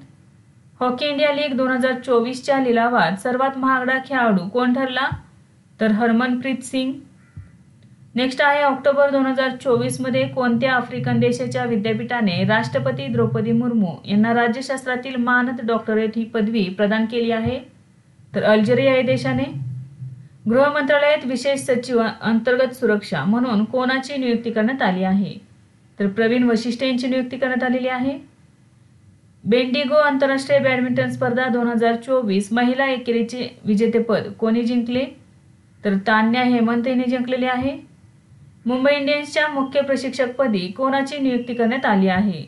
हॉकी इंडिया लीग 2024च्या लिलावात सर्वात महागडा खेळाडू कोण ठरला? तर हरमनप्रीत सिंग. नेक्स्ट आहे ऑक्टोबर 2024 मध्ये कोणत्या आफ्रिकन देशाच्या विद्यापीठाने राष्ट्रपती द्रौपदी मुर्मू यांना राज्यशास्त्रातील मानद डॉक्टरेट ही पदवी प्रदान केली आहे? तर अल्जेरिया या देशाने. गृह मंत्रालयात विशेष सचिव अंतर्गत सुरक्षा म्हणून कोणाची नियुक्ती करण्यात आली आहे? तर प्रवीण वशिष्ठ यांची नियुक्ती करण्यात आलेली आहे. बेंडिगो आंतरराष्ट्रीय बॅडमिंटन स्पर्धा 2024 महिला एकेरीचे विजेतेपद कोणी जिंकले? तर तान्या हेमंत यांनी जिंकलेले आहे. मुंबई इंडियन्सच्या मुख्य प्रशिक्षकपदी कोणाची नियुक्ती करण्यात आली आहे?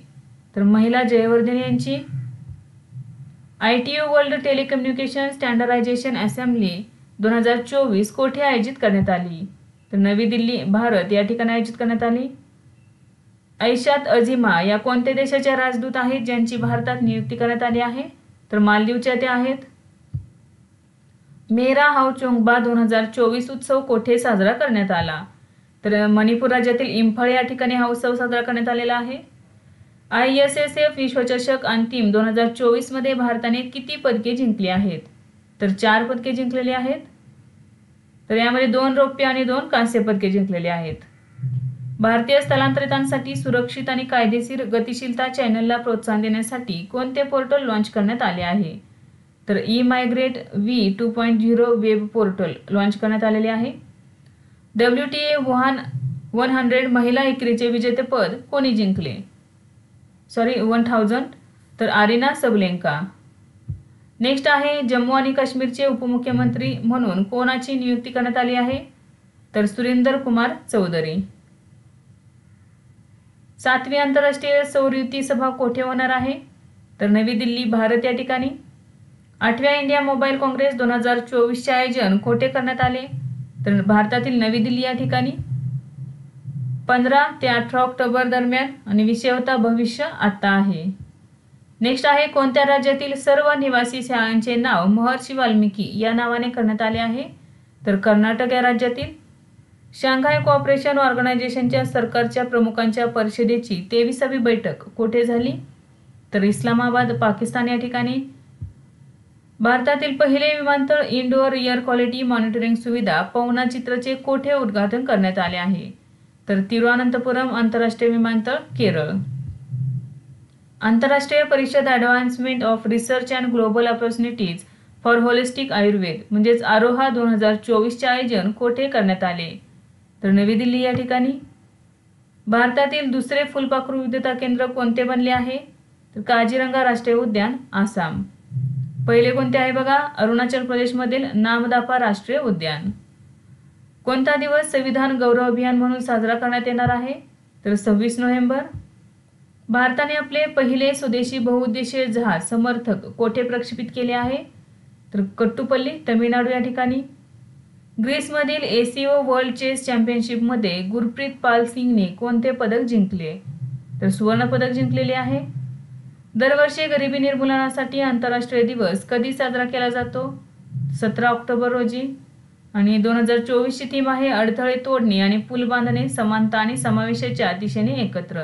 तर महिला जयवर्धने यांची. ITU world telecommunication standardisation assembly 2024 कोठे आयोजित करण्यात आली? तर नवी दिल्ली भारत या ठिकाणी आयोजित करण्यात आली. ऐशात अझिमा या कोणत्या देशाच्या राजदूत आहेत ज्यांची भारतात नियुक्ती करण्यात आली आहे? तर मालदीवच्या त्या आहेत. मेरा हाव चोंगबा 2024 उत्सव कोठे साजरा करण्यात आला? तर मणिपूर राज्यातील इम्फाळ या ठिकाणी हा उत्सव साजरा करण्यात आलेला आहे. ISSF विश्वचषक अंतिम 2024 मध्ये भारताने किती पदके जिंकली आहेत? तर 4 पदके जिंकलेली आहेत. तर यामध्ये 2 रौप्य आणि 2 कांस्य पदके जिंकलेली आहेत. भारतीय स्थलांतरितांसाठी सुरक्षित आणि कायदेशीर गतिशीलता चॅनलला प्रोत्साहन देण्यासाठी कोणते पोर्टल लॉन्च करण्यात आले आहे? तर E-Migrate V 2.0 web portal launch करण्यात आलेले आहे. WTA वुहान 100 महिला एकेरीचे विजेतेपद कोणी जिंकले? 1000. तर आरिना सबलेंका. नेक्स्ट आहे जम्मू आणि काश्मीरचे उपमुख्यमंत्री म्हणून कोणाची नियुक्ती करण्यात आली आहे? तर सुरेंदर कुमार चौधरी. 7वी आंतरराष्ट्रीय सौर युती सभा कोठे होणार आहे? तर नवी दिल्ली भारत या ठिकाणी. 8व्या इंडिया मोबाईल काँग्रेस 2024चे आयोजन कोठे करण्यात आले? तर भारतातील नवी दिल्ली या ठिकाणी. 15 ते 18 ऑक्टोबर दरम्यान आणि विषय होता भविष्य आता आहे. नेक्स्ट आहे कोणत्या राज्यातील सर्व निवासी शाळांचे नाव महर्षी वाल्मिकी या नावाने करण्यात आले आहे? तर कर्नाटक या राज्यातील. शांघाय कोऑपरेशन ऑर्गनायझेशनच्या सरकारच्या प्रमुखांच्या परिषदेची 23वी बैठक कोठे झाली? तर इस्लामाबाद पाकिस्तान या ठिकाणी. भारतातील पहिले विमानतळ इंडोअर एअर क्वालिटी मॉनिटरिंग सुविधा पवना चित्रचे कोठे उद्घाटन करण्यात आले आहे? तर तिरुअनंतपुरम आंतरराष्ट्रीय विमानतळ केरळ. आंतरराष्ट्रीय परिषद advancement of research and global opportunities for holistic Ayurveda म्हणजेच आरोहा 2024चे आयोजन कोठे करण्यात आले? तर नवी दिल्ली या ठिकाणी. भारतातील दुसरे फुलपाखरू विविधता केंद्र कोणते बनले आहे? तर काझीरंगा राष्ट्रीय उद्यान आसाम. पहिले कोणते आहे बघा? अरुणाचल प्रदेशमधील नामदाफा राष्ट्रीय उद्यान. कोणता दिवस संविधान गौरव अभियान म्हणून साजरा करण्यात येणार आहे? तर 26 नोव्हेंबर. भारताने आपले पहिले स्वदेशी बहुउद्देशीय जहाज समर्थक कोठे प्रक्षेपित केले आहे? तर कट्टुपल्ली तमिळनाडू या ठिकाणी. ग्रीसमधील ACO वर्ल्ड चेस चॅम्पियनशिपमध्ये गुरप्रीत पाल सिंगने कोणते पदक जिंकले? तर सुवर्ण पदक जिंकलेले आहे. दरवर्षी गरिबी निर्मूलनासाठी आंतरराष्ट्रीय दिवस कधी साजरा केला जातो? 17 ऑक्टोबर रोजी. आणि 2024ची थीम आहे अडथळे तोडणे आणि पूल बांधणे समानता आणि समावेशाच्या दिशेने एकत्र.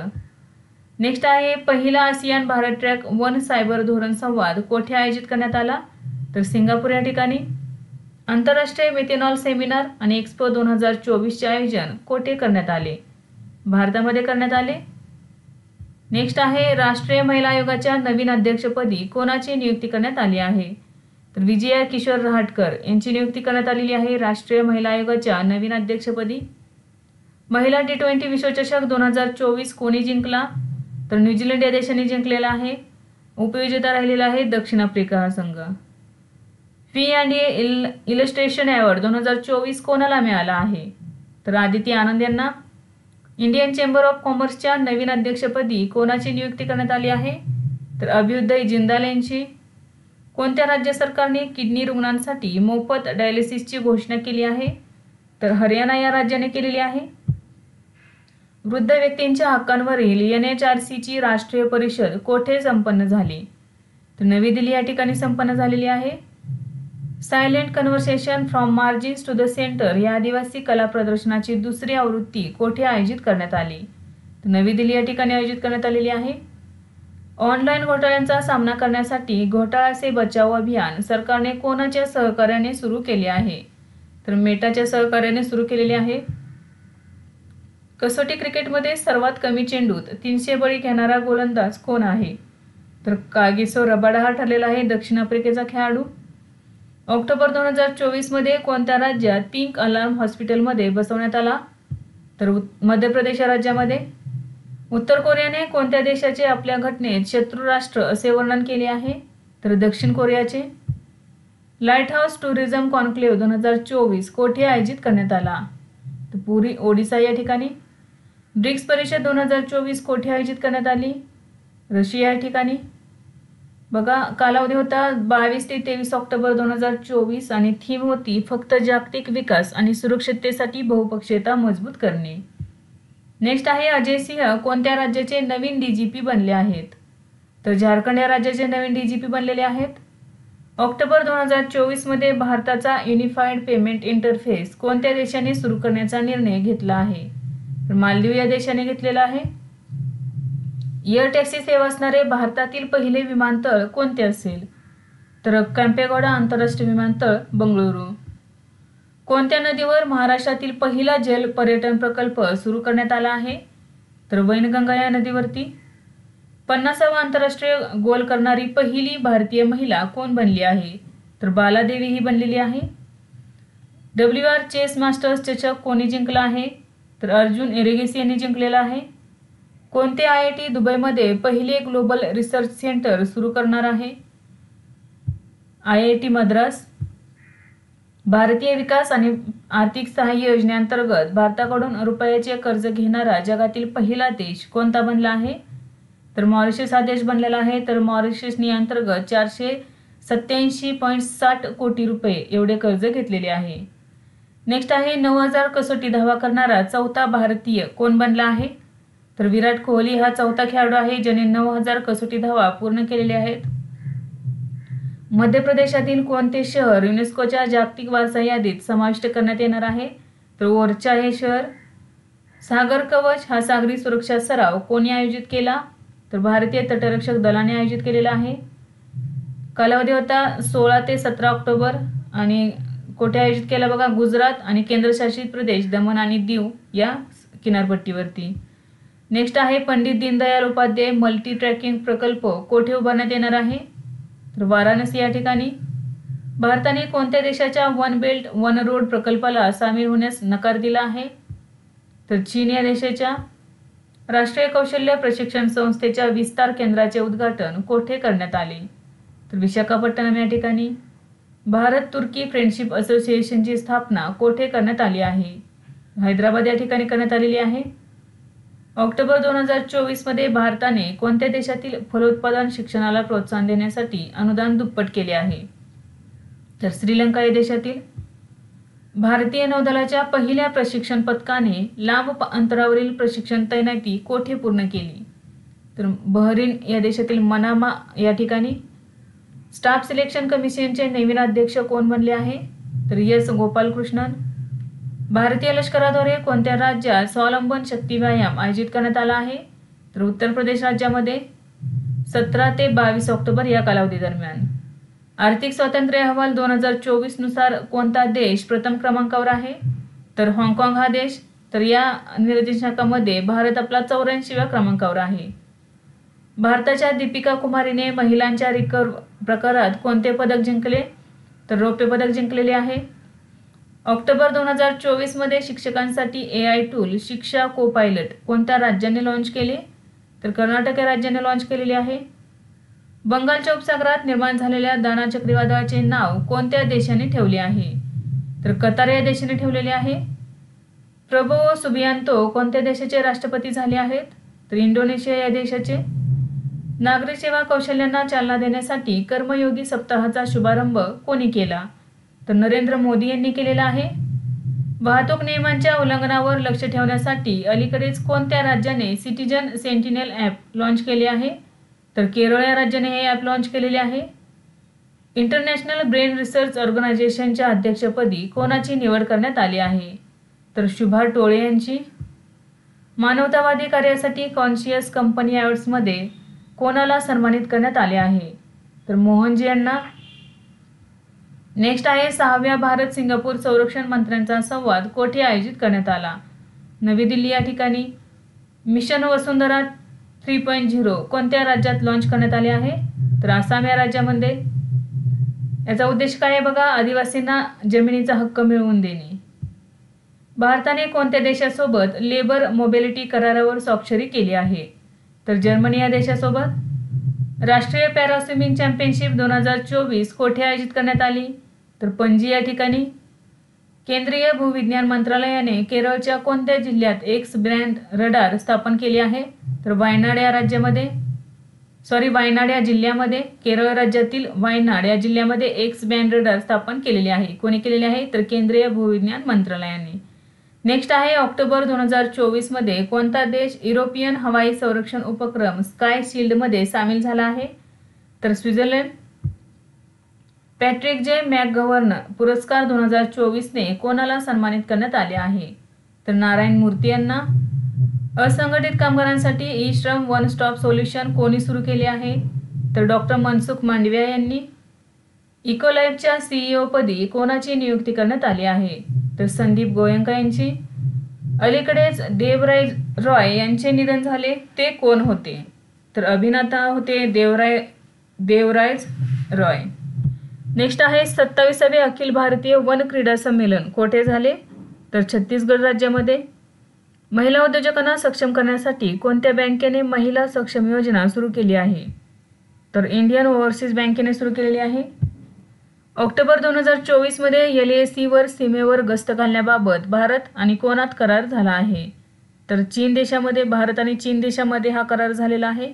नेक्स्ट आहे पहिला आसियान भारत ट्रॅक 1 सायबर धोरण संवाद कोठे आयोजित करण्यात आला? तर सिंगापूर या ठिकाणी. आंतरराष्ट्रीय मेथेनॉल सेमिनार आणि एक्सपो 2024चे आयोजन कोठे करण्यात आले? भारतामध्ये करण्यात आले. नेक्स्ट आहे राष्ट्रीय महिला आयोगाच्या नवीन अध्यक्षपदी कोणाची नियुक्ती करण्यात आली आहे? तर विजया किशोर रहाटकर यांची नियुक्ती करण्यात आलेली आहे राष्ट्रीय महिला आयोगाच्या नवीन अध्यक्षपदी. महिला T20 विश्वचषक 2024 कोणी जिंकला? तर न्यूझीलंड या देशाने जिंकलेला आहे. उपविजेता राहिलेला आहे दक्षिण आफ्रिका हा संघ. फी अँड इलस्ट्रेशन अवॉर्ड 2024 कोणाला मिळाला आहे? तर आदिती आनंद यांना. इंडियन चेंबर ऑफ कॉमर्सच्या नवीन अध्यक्षपदी कोणाची नियुक्ती करण्यात आली आहे? तर अभ्युदय जिंदाल यांची. कोणत्या राज्य सरकारने किडनी रुग्णांसाठी मोफत डायलिसिसची घोषणा केली आहे? तर हरियाणा या राज्याने केलेली आहे. वृद्ध व्यक्तींच्या हक्कांवरील NHRCची राष्ट्रीय परिषद कोठे संपन्न झाली? तर नवी दिल्ली या ठिकाणी संपन्न झालेली आहे. Silent conversation from margins to the centre या आदिवासी कला प्रदर्शनाची दुसरी आवृत्ती कोठे आयोजित करण्यात आली? तर नवी दिल्ली या ठिकाणी आयोजित करण्यात आलेली आहे. ऑनलाईन घोटाळ्यांचा सामना करण्यासाठी घोटाळा से बचाव अभियान सरकारने कोणाच्या सहकार्याने सुरू केले आहे? तर मेटाच्या सहकार्याने सुरू केलेले आहे. कसोटी क्रिकेटमध्ये सर्वात कमी चेंडूत 300 बळी घेणारा गोलंदाज कोण आहे? तर कागिसो रबाडा हा ठरलेला आहे दक्षिण आफ्रिकेचा खेळाडू. ऑक्टोबर 2024 मध्ये कोणत्या राज्यात पिंक अलार्म हॉस्पिटलमध्ये बसवण्यात आला? तर मध्य प्रदेश या राज्यामध्ये. उत्तर कोरियाने कोणत्या देशाचे आपल्या घटनेत शत्रू राष्ट्र असे वर्णन केले आहे? तर दक्षिण कोरियाचे. लाईट हाऊस टुरिझम कॉन्क्लेव्ह 2024 कोठे आयोजित करण्यात आला? तर पुरी ओडिसा या ठिकाणी. ब्रिक्स परिषद 2024 कोठे आयोजित करण्यात आली? रशिया या ठिकाणी. बघा, कालावधी होता 22 ते 23 ऑक्टोबर 2024 आणि थीम होती फक्त जागतिक विकास आणि सुरक्षिततेसाठी बहुपक्षीयता मजबूत करणे. नेक्स्ट आहे अजय सिंह कोणत्या राज्याचे नवीन डीजीपी बनले आहेत? तर झारखंड या राज्याचे नवीन डीजीपी बनलेले आहेत. ऑक्टोबर 2024 मध्ये भारताचा युनिफाईड पेमेंट इंटरफेस कोणत्या देशाने सुरू करण्याचा निर्णय घेतला आहे? तर मालदीव या देशाने घेतलेला आहे. एअर टॅक्सी सेवा असणारे भारतातील पहिले विमानतळ कोणते असेल? तर केंपेगौडा आंतरराष्ट्रीय विमानतळ, बंगळुरू. कोणत्या नदीवर महाराष्ट्रातील पहिला जल पर्यटन प्रकल्प सुरू करण्यात आला आहे? तर वैनगंगा या नदीवरती. 50वा आंतरराष्ट्रीय गोल करणारी पहिली भारतीय महिला कोण बनली आहे? तर बालादेवी ही बनलेली आहे. WR चेस मास्टर्स चषक कोणी जिंकला आहे? तर अर्जुन एरिगेसी यांनी जिंकलेला आहे. कोणते IIT दुबईमध्ये पहिले ग्लोबल रिसर्च सेंटर सुरू करणार आहे? IIT मद्रास. भारतीय विकास आणि आर्थिक सहाय्य योजनेअंतर्गत भारताकडून रुपयाचे कर्ज घेणारा जगातील पहिला देश कोणता बनला आहे? तर मॉरिशस हा देश बनलेला आहे. तर मॉरिशसनी अंतर्गत 487.60 कोटी रुपये एवढे कर्ज घेतलेले आहे. नेक्स्ट आहे 9000 कसोटी धावा करणारा चौथा भारतीय कोण बनला आहे? तर विराट कोहली हा चौथा खेळाडू आहे ज्याने 9000 कसोटी धावा पूर्ण केलेल्या आहेत. मध्य प्रदेशातील कोणते शहर युनेस्कोच्या जागतिक वारसा यादीत समाविष्ट करण्यात येणार आहे? तर ओरछा हे शहर. सागर कवच हा सागरी सुरक्षा सराव कोणी आयोजित केला? तर भारतीय तटरक्षक दलाने आयोजित केलेला आहे. कालावधी होता 16 ते 17 ऑक्टोबर आणि कोठे आयोजित केला बघा? गुजरात आणि केंद्रशासित प्रदेश दमण आणि दीव या किनारपट्टीवरती. नेक्स्ट आहे पंडित दीनदयाल उपाध्याय मल्टी ट्रॅकिंग प्रकल्प कोठे उभारण्यात येणार आहे? तर वाराणसी या ठिकाणी. भारताने कोणत्या देशाच्या वन बेल्ट वन रोड प्रकल्पाला सामील होण्यास नकार दिला आहे? तर चीन या देशाच्या. राष्ट्रीय कौशल्य प्रशिक्षण संस्थेच्या विस्तार केंद्राचे उद्घाटन कोठे करण्यात आले? तर विशाखापट्टणम या ठिकाणी. भारत तुर्की फ्रेंडशिप असोसिएशनची स्थापना कोठे करण्यात आली आहे? हैदराबाद या ठिकाणी करण्यात आलेली आहे. ऑक्टोबर 2024 मध्ये भारताने कोणत्या देशातील फलोत्पादन शिक्षणाला प्रोत्साहन देण्यासाठी अनुदान दुप्पट केले आहे? तर श्रीलंका या देशातील. भारतीय नौदलाच्या पहिल्या प्रशिक्षण पथकाने लांब अंतरावरील प्रशिक्षण तैनाती कोठे पूर्ण केली? तर बहरीन या देशातील मनामा या ठिकाणी. स्टाफ सिलेक्शन कमिशनचे नवीन अध्यक्ष कोण बनले आहे? तर एस गोपालकृष्णन. भारतीय लष्कराद्वारे कोणत्या राज्यात स्वावलंबन शक्ती व्यायाम आयोजित करण्यात आला आहे? तर उत्तर प्रदेश राज्यामध्ये 17 ते 22 ऑक्टोबर या कालावधी दरम्यान. आर्थिक स्वातंत्र्य अहवाल 2024 नुसार कोणता देश प्रथम क्रमांकावर आहे? तर हाँगकाँग हा देश. तर या निर्देशांकामध्ये भारत आपला 84व्या क्रमांकावर आहे. भारताच्या दीपिका कुमारीने महिलांच्या रिकर्व प्रकारात कोणते पदक जिंकले? तर रौप्य पदक जिंकलेले आहे. ऑक्टोबर 2024 मध्ये शिक्षकांसाठी AI टूल शिक्षा को पायलट कोणत्या राज्याने लॉन्च केले? तर कर्नाटक या राज्याने लॉन्च केलेले आहे. बंगालच्या उपसागरात निर्माण झालेल्या दाना चक्रीवादळाचे नाव कोणत्या देशाने ठेवले आहे? तर कतार या देशाने ठेवलेले आहे. प्रबोवो सुबियांतो कोणत्या देशाचे राष्ट्रपती झाले आहेत? तर इंडोनेशिया या देशाचे. नागरी सेवा कौशल्यांना चालना देण्यासाठी कर्मयोगी सप्ताहाचा शुभारंभ कोणी केला? तर नरेंद्र मोदी यांनी केलेला आहे. वाहतूक नियमांच्या उल्लंघनावर लक्ष ठेवण्यासाठी अलीकडेच कोणत्या राज्याने सिटीजन सेंटिनेल ॲप लॉन्च केले आहे? तर केरळ या राज्याने हे ॲप लॉन्च केलेले आहे. इंटरनॅशनल ब्रेन रिसर्च ऑर्गनायझेशनच्या अध्यक्षपदी कोणाची निवड करण्यात आली आहे? तर शुभा टोळे यांची. मानवतावादी कार्यासाठी कॉन्शियस कंपनी अवॉर्ड्समध्ये कोणाला सन्मानित करण्यात आले आहे? तर मोहनजी यांना. नेक्स्ट आहे 6व्या भारत सिंगापूर संरक्षण मंत्र्यांचा संवाद कोठे आयोजित करण्यात आला? नवी दिल्ली या ठिकाणी. मिशन वसुंधरा 3.0 कोणत्या राज्यात लॉन्च करण्यात आले आहे? तर आसाम या राज्यामध्ये. याचा उद्देश काय आहे बघा? आदिवासींना जमिनीचा हक्क मिळवून देणे. भारताने कोणत्या देशासोबत लेबर मोबिलिटी करारावर स्वाक्षरी केली आहे? तर जर्मनी या देशासोबत. राष्ट्रीय पॅरा स्विमिंग चॅम्पियनशिप 2024 कोठे आयोजित करण्यात आली? तर पणजी या ठिकाणी. केंद्रीय भूविज्ञान मंत्रालयाने केरळच्या कोणत्या जिल्ह्यात एक्स ब्रँड रडार स्थापन केले आहे? तर वायनाड या राज्यामध्ये. वायनाड या जिल्ह्यामध्ये, केरळ राज्यातील वायनाड या जिल्ह्यामध्ये एक्स बँड रडार स्थापन केलेले आहे. कोणी केलेले आहे? तर केंद्रीय भूविज्ञान मंत्रालयाने. नेक्स्ट आहे ऑक्टोबर 2024 मध्ये कोणता देश युरोपियन हवाई संरक्षण उपक्रम स्काय शील्ड मध्ये सामील झाला आहे? तर स्वित्झर्लंड. पॅट्रिक जे मॅकगव्हर्न पुरस्कार 2024 ने कोणाला सन्मानित करण्यात आले आहे? तर नारायण मूर्ती यांना. असंघटित कामगारांसाठी ई श्रम वन स्टॉप सोल्युशन कोणी सुरू केले आहे? तर डॉक्टर मनसुख मांडविया यांनी. इकोलाईफच्या सीईओ पदी कोणाची नियुक्ती करण्यात आली आहे? तर संदीप गोयंका यांची. अलीकडेच देवराज रॉय यांचे निधन झाले, ते कोण होते? तर अभिनेता होते देवराज रॉय. नेक्स्ट आहे 27वे अखिल भारतीय वन क्रीडा संमेलन कोठे झाले? तर छत्तीसगड राज्यामध्ये. महिला उद्योजकांना सक्षम करण्यासाठी कोणत्या बँकेने महिला सक्षम योजना सुरू केली आहे? तर इंडियन ओव्हरसीज बँकेने सुरू केलेली आहे. ऑक्टोबर 2024 मध्ये LAC वर सीमेवर गस्त घालण्याबाबत भारत आणि कोणात करार झाला आहे? तर चीन देशामध्ये, भारत आणि चीन देशामध्ये हा करार झालेला आहे.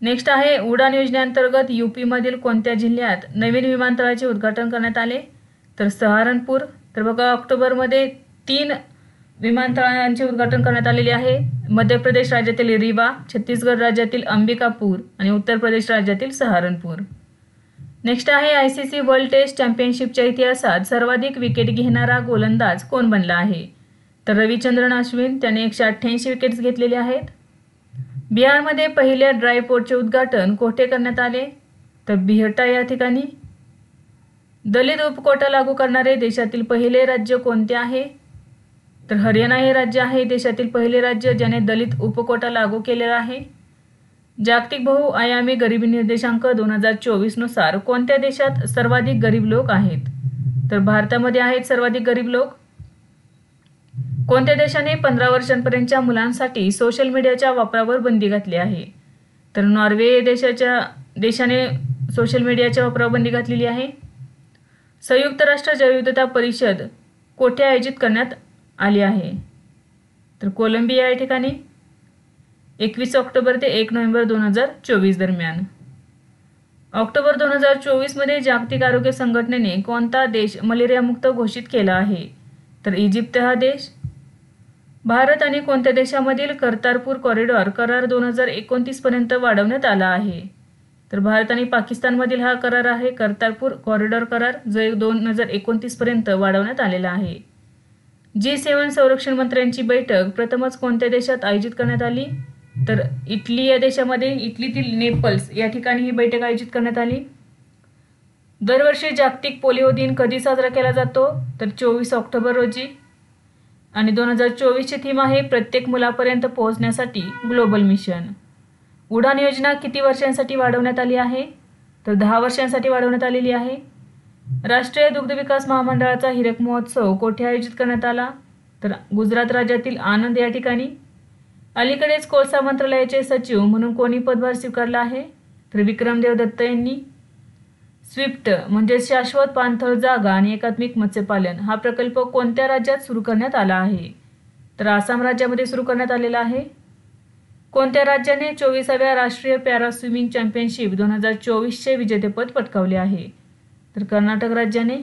नेक्स्ट आहे उडान योजनेअंतर्गत UP मधील कोणत्या जिल्ह्यात नवीन विमानतळाचे उद्घाटन करण्यात आले? तर सहारनपूर. तर बघा, ऑक्टोबरमध्ये 3 विमानतळांचे उद्घाटन करण्यात आलेले आहे. मध्य प्रदेश राज्यातील रीवा, छत्तीसगड राज्यातील अंबिकापूर आणि उत्तर प्रदेश राज्यातील सहारनपूर. नेक्स्ट आहे ICC वर्ल्ड टेस्ट चॅम्पियनशिपच्या इतिहासात सर्वाधिक विकेट घेणारा गोलंदाज कोण बनला आहे? तर रविचंद्रन अश्विन, त्याने 188 विकेट्स घेतलेले आहेत. बिहारमध्ये पहिल्या ड्राय पोर्टचे उद्घाटन कोठे करण्यात आले? तर बिहटा या ठिकाणी. दलित उपकोटा लागू करणारे देशातील पहिले राज्य कोणते आहे? तर हरियाणा हे राज्य आहे देशातील पहिले राज्य ज्याने दलित उपकोटा लागू केलेला आहे. जागतिक बहुआयामी गरिबी निर्देशांक 2024 नुसार कोणत्या देशात सर्वाधिक गरीब लोक आहेत? तर भारतामध्ये आहेत सर्वाधिक गरीब लोक. कोणत्या देशाने 15 वर्षांपर्यंतच्या मुलांसाठी सोशल मीडियाच्या वापरावर बंदी घातली आहे? तर नॉर्वे देशाने सोशल मीडियाच्या वापरावर बंदी घातलेली आहे. संयुक्त राष्ट्र जैवविविधता परिषद कोठे आयोजित करण्यात आली आहे? तर कोलंबिया या ठिकाणी. 21 ऑक्टोबर ते 1 नोव्हेंबर 2024 दरम्यान. ऑक्टोबर 2024 मध्ये जागतिक आरोग्य संघटनेने कोणता देश मलेरियामुक्त घोषित केला आहे? तर इजिप्त हा देश. भारत आणि कोणत्या देशामधील कर्तारपूर कॉरिडॉर करार 2029 पर्यंत वाढवण्यात आला आहे? तर भारत आणि पाकिस्तानमधील हा करार आहे कर्तारपूर कॉरिडॉर करार, जो 2029 पर्यंत वाढवण्यात आलेला आहे. G7 संरक्षण मंत्र्यांची बैठक प्रथमच कोणत्या देशात आयोजित करण्यात आली? तर इटली या देशामध्ये, इटलीतील नेपल्स या ठिकाणी ही बैठक आयोजित करण्यात आली. दरवर्षी जागतिक पोलिओ दिन कधी साजरा केला जातो? तर 24 ऑक्टोबर रोजी. आणि 2024ची थीम आहे प्रत्येक मुलापर्यंत पोहोचण्यासाठी ग्लोबल मिशन. उडान योजना किती वर्षांसाठी वाढवण्यात आली आहे? तर 10 वर्षांसाठी वाढवण्यात आलेली आहे. राष्ट्रीय दुग्ध विकास महामंडळाचा हिरक महोत्सव कोठे आयोजित करण्यात आला? तर गुजरात राज्यातील आणंद या ठिकाणी. अलीकडेच कोळसा मंत्रालयाचे सचिव म्हणून कोणी पदभार स्वीकारला आहे? तर विक्रमदेव दत्त यांनी. स्विफ्ट म्हणजे शाश्वत पाणथळ जागा आणि एकात्मिक मत्स्यपालन हा प्रकल्प कोणत्या राज्यात सुरू करण्यात आला आहे? तर आसाम राज्यामध्ये सुरू करण्यात आलेला आहे. कोणत्या राज्याने 24व्या राष्ट्रीय पॅरा स्विमिंग चॅम्पियनशिप 2024चे विजेतेपद पटकावले आहे? तर कर्नाटक राज्याने.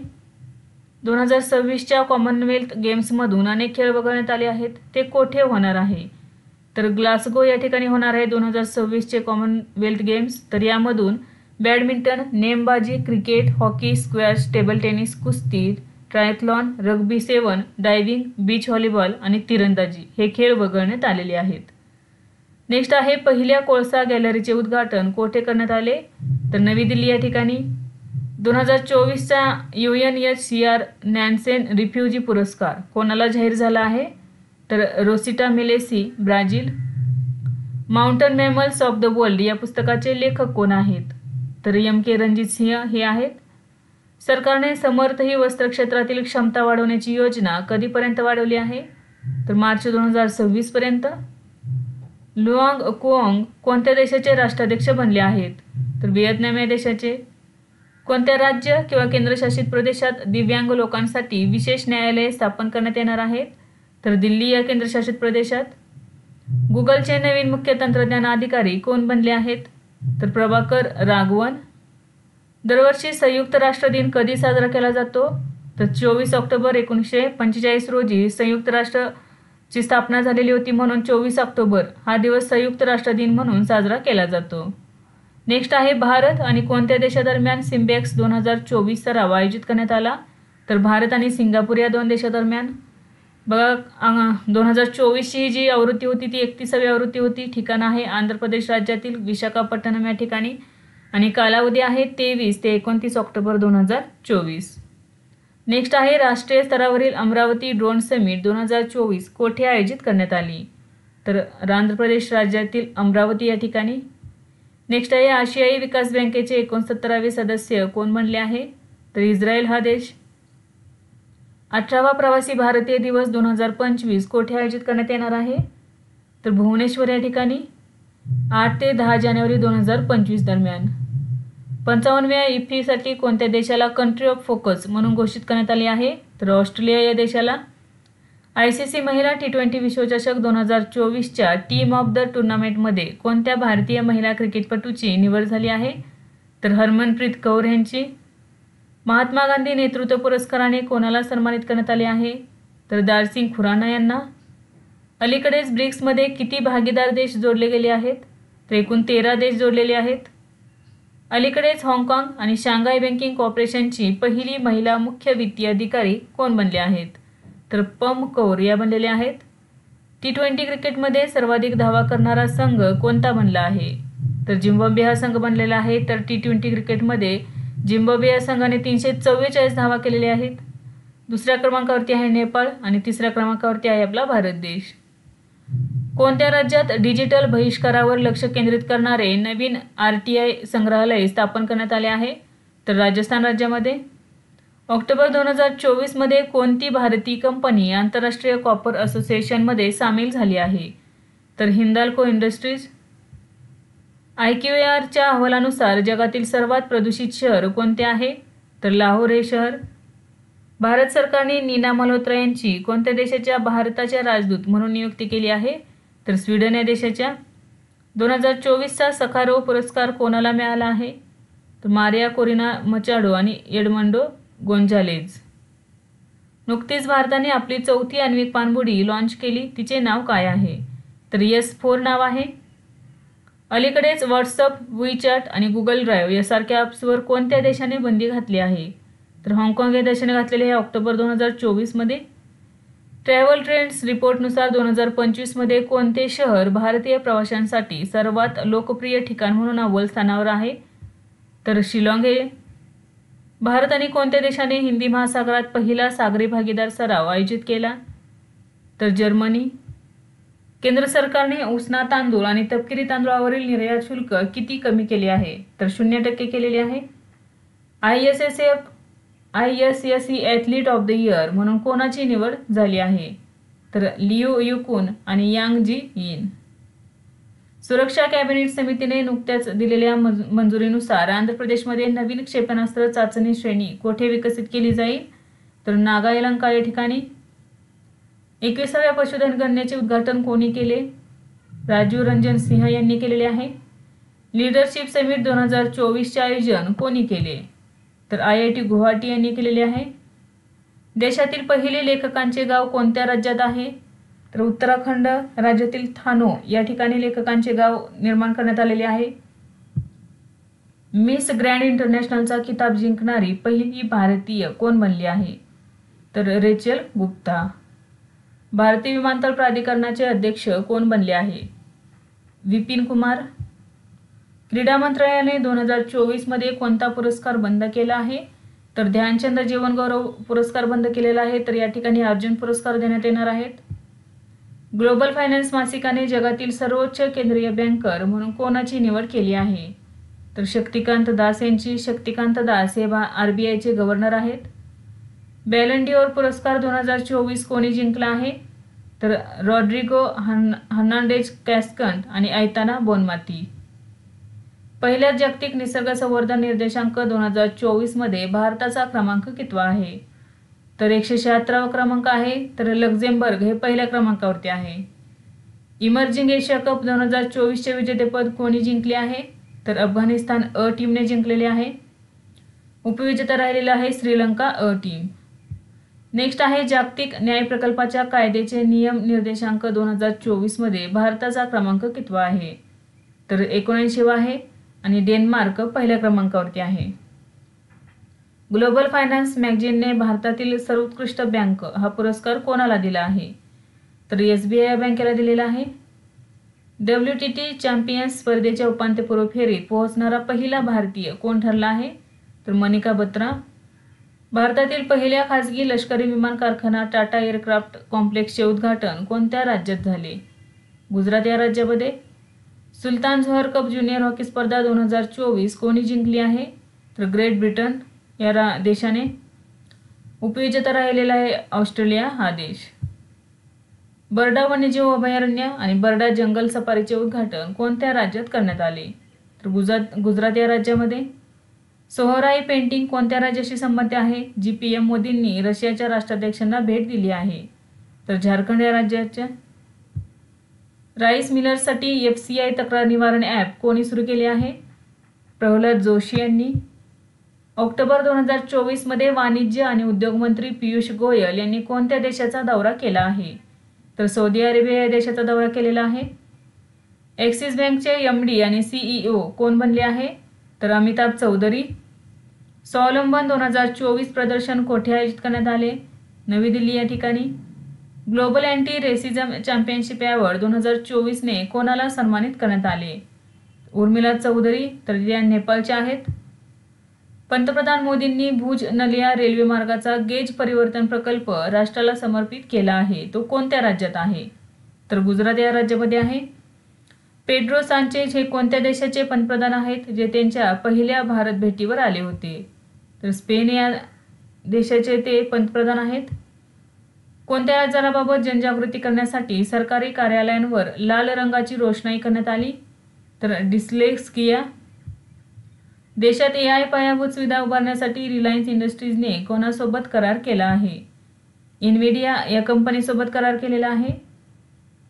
2026च्या कॉमनवेल्थ गेम्समधून अनेक खेळ वगळण्यात आले आहेत, ते कोठे होणार आहे? तर ग्लासगो या ठिकाणी होणार आहे 2026चे कॉमनवेल्थ गेम्स. तर यामधून बॅडमिंटन, नेमबाजी, cricket, hockey, squash, table tennis, कुस्ती, triathlon, rugby 7, diving, beach volleyball आणि तिरंदाजी हे खेळ वगळण्यात आलेले आहेत. नेक्स्ट आहे पहिल्या कोळसा गॅलरीचे उद्घाटन कोठे करण्यात आले? तर नवी दिल्ली या ठिकाणी. 2024चा UNHCR नॅन्सेन रिफ्युजी पुरस्कार कोणाला जाहीर झाला आहे? तर Rosita Melesi, Brazil. Mountain mammals of the world या पुस्तकाचे लेखक कोण आहेत? तर MK रणजित सिंह हे आहेत. सरकारने समर्थ ही वस्त्र क्षेत्रातील क्षमता वाढवण्याची योजना कधीपर्यंत वाढवली आहे? तर मार्च 2026 पर्यंत. लुआंग कुआंग कोणत्या देशाचे राष्ट्राध्यक्ष बनले आहेत? तर व्हिएतनाम या देशाचे. कोणत्या राज्य किंवा केंद्रशासित प्रदेशात दिव्यांग लोकांसाठी विशेष न्यायालये स्थापन करण्यात येणार आहेत? तर दिल्ली या केंद्रशासित प्रदेशात. गुगलचे नवीन मुख्य तंत्रज्ञान अधिकारी कोण बनले आहेत? तर प्रभाकर राघवन. दरवर्षी संयुक्त राष्ट्र दिन कधी साजरा केला जातो? तर 24 ऑक्टोबर 1945 रोजी संयुक्त राष्ट्राची स्थापना झालेली होती, म्हणून 24 ऑक्टोबर हा दिवस संयुक्त राष्ट्र दिन म्हणून साजरा केला जातो. नेक्स्ट आहे भारत आणि कोणत्या देशादरम्यान सिम्बॅक्स 2024 सराव आयोजित करण्यात आला? तर भारत आणि सिंगापूर या दोन देशादरम्यान. बघा 2024ची जी आवृत्ती होती ती 31वी आवृत्ती होती. ठिकाण आहे आंध्र प्रदेश राज्यातील विशाखापट्टणम या ठिकाणी आणि कालावधी आहे 23 ते 29 ऑक्टोबर 2024. नेक्स्ट आहे राष्ट्रीय स्तरावरील अमरावती ड्रोन समिट 2024 कोठे आयोजित करण्यात आली? तर आंध्र प्रदेश राज्यातील अमरावती या ठिकाणी. नेक्स्ट आहे आशियाई विकास बँकेचे 69वे सदस्य कोण बनले आहे? तर इस्रायल हा देश. 18वा प्रवासी भारतीय दिवस 2025 कोठे आयोजित करण्यात येणार आहे? तर भुवनेश्वर या ठिकाणी 8 ते 10 जानेवारी 2025 दरम्यान. 55व्या इफ्फीसाठी कोणत्या देशाला कंट्री ऑफ फोकस म्हणून घोषित करण्यात आले आहे? तर ऑस्ट्रेलिया या देशाला. ICC महिला T20 विश्वचषक 2024च्या टीम ऑफ द टुर्नामेंटमध्ये कोणत्या भारतीय महिला क्रिकेटपटूची निवड झाली आहे? तर हरमनप्रीत कौर यांची. महात्मा गांधी नेतृत्व पुरस्काराने कोणाला सन्मानित करण्यात आले आहे? तर दारसिंग खुराना यांना. अलीकडेच ब्रिक्समध्ये किती भागीदार देश जोडले गेले आहेत? तर एकूण 13 देश जोडलेले आहेत. अलीकडेच हाँगकाँग आणि शांघाय बँकिंग कॉर्पोरेशनची पहिली महिला मुख्य वित्तीय अधिकारी कोण बनले आहेत? तर पम कौर या बनलेल्या आहेत. T20 क्रिकेटमध्ये सर्वाधिक धावा करणारा संघ कोणता बनला आहे? तर झिम्बाब्वे हा संघ बनलेला आहे. तर T20 क्रिकेटमध्ये झिम्बाब्वे या संघाने 344 धावा केलेल्या आहेत. दुसऱ्या क्रमांकावरती आहे नेपाळ आणि तिसऱ्या क्रमांकावरती आहे आपला भारत देश. कोणत्या राज्यात डिजिटल बहिष्कारावर लक्ष केंद्रित करणारे नवीन RTI संग्रहालय स्थापन करण्यात आले आहे? तर राजस्थान राज्यामध्ये. ऑक्टोबर 2024 मध्ये कोणती भारतीय कंपनी आंतरराष्ट्रीय कॉपर असोसिएशनमध्ये सामील झाली आहे? तर हिंदाल्को इंडस्ट्रीज. IQARच्या अहवालानुसार जगातील सर्वात प्रदूषित शहर कोणते आहे? तर लाहोर हे शहर. भारत सरकारने नीना मल्होत्रा यांची कोणत्या देशाच्या भारताच्या राजदूत म्हणून नियुक्ती केली आहे? तर स्वीडन या देशाच्या. 2024चा सखारोव पुरस्कार कोणाला मिळाला आहे? तर मारिया कोरिना मचाडो आणि एडमंडो गोंजालेज. नुकतीच भारताने आपली 4थी आण्विक पाणबुडी लॉन्च केली, तिचे नाव काय आहे? तर S4 नाव आहे. अलीकडेच व्हॉट्सअप, WeChat आणि गुगल ड्राईव्ह यासारख्या ॲप्सवर कोणत्या देशाने बंदी घातली आहे? तर हाँगकाँग या देशाने घातलेले आहे ऑक्टोबर 2024 मध्ये. ट्रॅव्हल ट्रेंड्स रिपोर्टनुसार 2025 मध्ये कोणते शहर भारतीय प्रवाशांसाठी सर्वात लोकप्रिय ठिकाण म्हणून अव्वल स्थानावर आहे? तर शिलाँग हे. भारत आणि कोणत्या देशाने हिंदी महासागरात पहिला सागरी भागीदार सराव आयोजित केला? तर जर्मनी. केंद्र सरकारने उसना तांदूळ आणि तपकिरी तांदूळावरील निर्यात शुल्क किती कमी केले आहे? तर 0% केलेले आहे. ISSE athlete of the year म्हणून कोणाची निवड झाली आहे? तर लियू युकुन आणि यांग जी यिन. सुरक्षा कॅबिनेट समितीने नुकत्याच दिलेल्या मंजुरीनुसार आंध्र प्रदेशमध्ये नवीन क्षेपणास्त्र चाचणी श्रेणी कोठे विकसित केली जाईल? तर नागायलंका या ठिकाणी. 21व्या पशुधन गणनेचे उद्घाटन कोणी केले? राजीव रंजन सिंह यांनी केलेले आहे. लीडरशिप समिट 2024चे आयोजन कोणी केले? तर IIT गुवाहाटी यांनी केलेले आहे. देशातील पहिले लेखकांचे गाव कोणत्या राज्यात आहे? तर उत्तराखंड राज्यातील थानो या ठिकाणी लेखकांचे गाव निर्माण करण्यात आलेले आहे. मिस ग्रँड इंटरनॅशनलचा किताब जिंकणारी पहिली भारतीय कोण बनली आहे? तर रेचल गुप्ता. भारतीय विमानतळ प्राधिकरणाचे अध्यक्ष कोण बनले आहे? विपिन कुमार. क्रीडा मंत्रालयाने 2024 मध्ये कोणता पुरस्कार बंद केला आहे? तर ध्यानचंद जीवनगौरव पुरस्कार बंद केलेला आहे. तर या ठिकाणी अर्जुन पुरस्कार देण्यात येणार आहेत. ग्लोबल फायनान्स मासिकाने जगातील सर्वोच्च केंद्रीय बँकर म्हणून कोणाची निवड केली आहे? तर शक्तिकांत दास यांची. शक्तिकांत दास हे RBIचे गव्हर्नर आहेत. बॅलन डी'ओर पुरस्कार 2024 कोणी जिंकला आहे? तर रॉड्रिगो हर्नांडेज कॅस्कंट आणि ऐताना बोनमाती. पहिल्या जागतिक निसर्ग संवर्धन निर्देशांक 2024 मध्ये भारताचा क्रमांक कितवा आहे? तर 176वा क्रमांक आहे. तर लक्झेंबर्ग हे पहिल्या क्रमांकावरती आहे. इमर्जिंग एशिया कप 2024चे विजेतेपद कोणी जिंकले आहे? तर अफगाणिस्तान अ टीमने जिंकलेले आहे. उपविजेता राहिलेला आहे श्रीलंका अ टीम. नेक्स्ट आहे जागतिक न्याय प्रकल्पाच्या कायद्याचे नियम निर्देशांक 2024 मध्ये भारताचा क्रमांक कितवा आहे? तर 79वा आहे आणि डेन्मार्क पहिल्या क्रमांकावरती आहे. ग्लोबल फायनान्स मॅगझिनने भारतातील सर्वोत्कृष्ट बँक हा पुरस्कार कोणाला दिला आहे? तर SBI या बँकेला दिलेला आहे. WTT चॅम्पियन्स स्पर्धेच्या उपांत्यपूर्व फेरीत पोहोचणारा पहिला भारतीय कोण ठरला आहे? तर मनिका बत्रा. भारतातील पहिल्या खासगी लष्करी विमान कारखाना टाटा एअरक्राफ्ट कॉम्प्लेक्सचे उद्घाटन कोणत्या राज्यात झाले? गुजरात या राज्यामध्ये. सुलतान जोहर कप ज्युनियर हॉकी स्पर्धा 2024 कोणी जिंकली आहे? तर ग्रेट ब्रिटन या देशाने. उपविजेता राहिलेला आहे ऑस्ट्रेलिया हा देश. बर्डा वन्यजीव अभयारण्य आणि बर्डा जंगल सफारीचे उद्घाटन कोणत्या राज्यात करण्यात आले? तर गुजरात या राज्यामध्ये. सोहराई पेंटिंग कोणत्या राज्याशी संबंधित आहे जी PM मोदींनी रशियाच्या राष्ट्राध्यक्षांना भेट दिली आहे? तर झारखंड या राज्याच्या. राईस मिलर्ससाठी FCI तक्रार निवारण ॲप कोणी सुरू केले आहे? प्रल्हाद जोशी यांनी. ऑक्टोबर 2024 मध्ये वाणिज्य आणि उद्योग मंत्री पियुष गोयल यांनी कोणत्या देशाचा दौरा केला आहे? तर सौदी अरेबिया या देशाचा दौरा केलेला आहे. ॲक्सिस बँकचे MD आणि CEO कोण बनले आहे? तर अमिताभ चौधरी. स्वावलंबन 2024 प्रदर्शन कोठे आयोजित करण्यात आले? नवी दिल्ली या ठिकाणी. Global anti racism championship award 2024 ने कोणाला सन्मानित करण्यात आले? उर्मिला चौधरी, तर त्या नेपाळच्या आहेत. पंतप्रधान मोदींनी भुज नलिया रेल्वे मार्गाचा गेज परिवर्तन प्रकल्प राष्ट्राला समर्पित केला आहे. तो कोणत्या राज्यात आहे? तर गुजरात या राज्यामध्ये आहे. पेड्रो सांचेज हे कोणत्या देशाचे पंतप्रधान आहेत जे त्यांच्या पहिल्या भारत भेटीवर आले होते? तर स्पेन या देशाचे ते पंतप्रधान आहेत. कोणत्या आजाराबाबत जनजागृती करण्यासाठी सरकारी कार्यालयांवर लाल रंगाची रोषणाई करण्यात आली? तर डिस्लेक्सिया. देशात AI पायाभूत सुविधा उभारण्यासाठी रिलायन्स इंडस्ट्रीजने कोणासोबत करार केला आहे? इन्व्हिडिया या कंपनीसोबत करार केलेला आहे.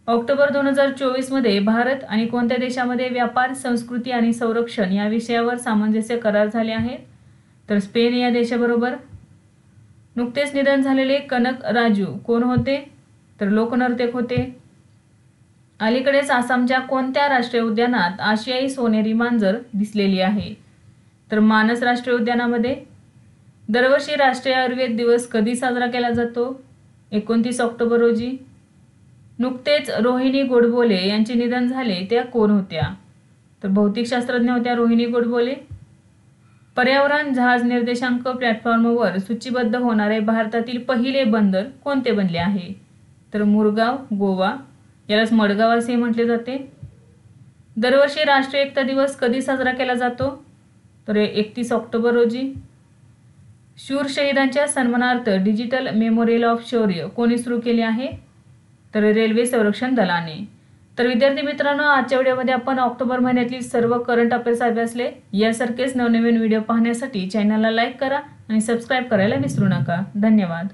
ऑक्टोबर 2024 मध्ये भारत आणि कोणत्या देशामध्ये व्यापार, संस्कृती आणि संरक्षण या विषयावर सामंजस्य करार झाले आहेत? तर स्पेन या देशाबरोबर. नुकतेच निधन झालेले कनक राजू कोण होते? तर लोकनर्तक होते. अलीकडेच आसामच्या कोणत्या राष्ट्रीय उद्यानात आशियाई सोनेरी मांजर दिसलेली आहे? तर मानस राष्ट्रीय उद्यानामध्ये. दरवर्षी राष्ट्रीय आयुर्वेद दिवस कधी साजरा केला जातो? 29 ऑक्टोबर रोजी. नुकतेच रोहिणी गोडबोले यांचे निधन झाले, त्या कोण होत्या? तर भौतिकशास्त्रज्ञ होत्या रोहिणी गोडबोले. पर्यावरण जहाज निर्देशांक प्लॅटफॉर्मवर सूचीबद्ध होणारे भारतातील पहिले बंदर कोणते बनले आहे? तर मुरगाव, गोवा. यालाच मडगाव असे म्हटले जाते. दरवर्षी राष्ट्रीय एकता दिवस कधी साजरा केला जातो? तर 31 ऑक्टोबर रोजी. शूर शहीदांच्या सन्मानार्थ डिजिटल मेमोरियल ऑफ शौर्य कोणी सुरू केले आहे? तर रेल्वे संरक्षण दलाने. तर विद्यार्थी मित्रांनो, आजच्या व्हिडिओमध्ये आपण ऑक्टोबर महिन्यातील सर्व करंट अफेअर्स अभ्यासले. यासारखेच नवनवीन व्हिडिओ पाहण्यासाठी चॅनलला लाईक करा आणि सबस्क्राईब करायला विसरू नका. धन्यवाद.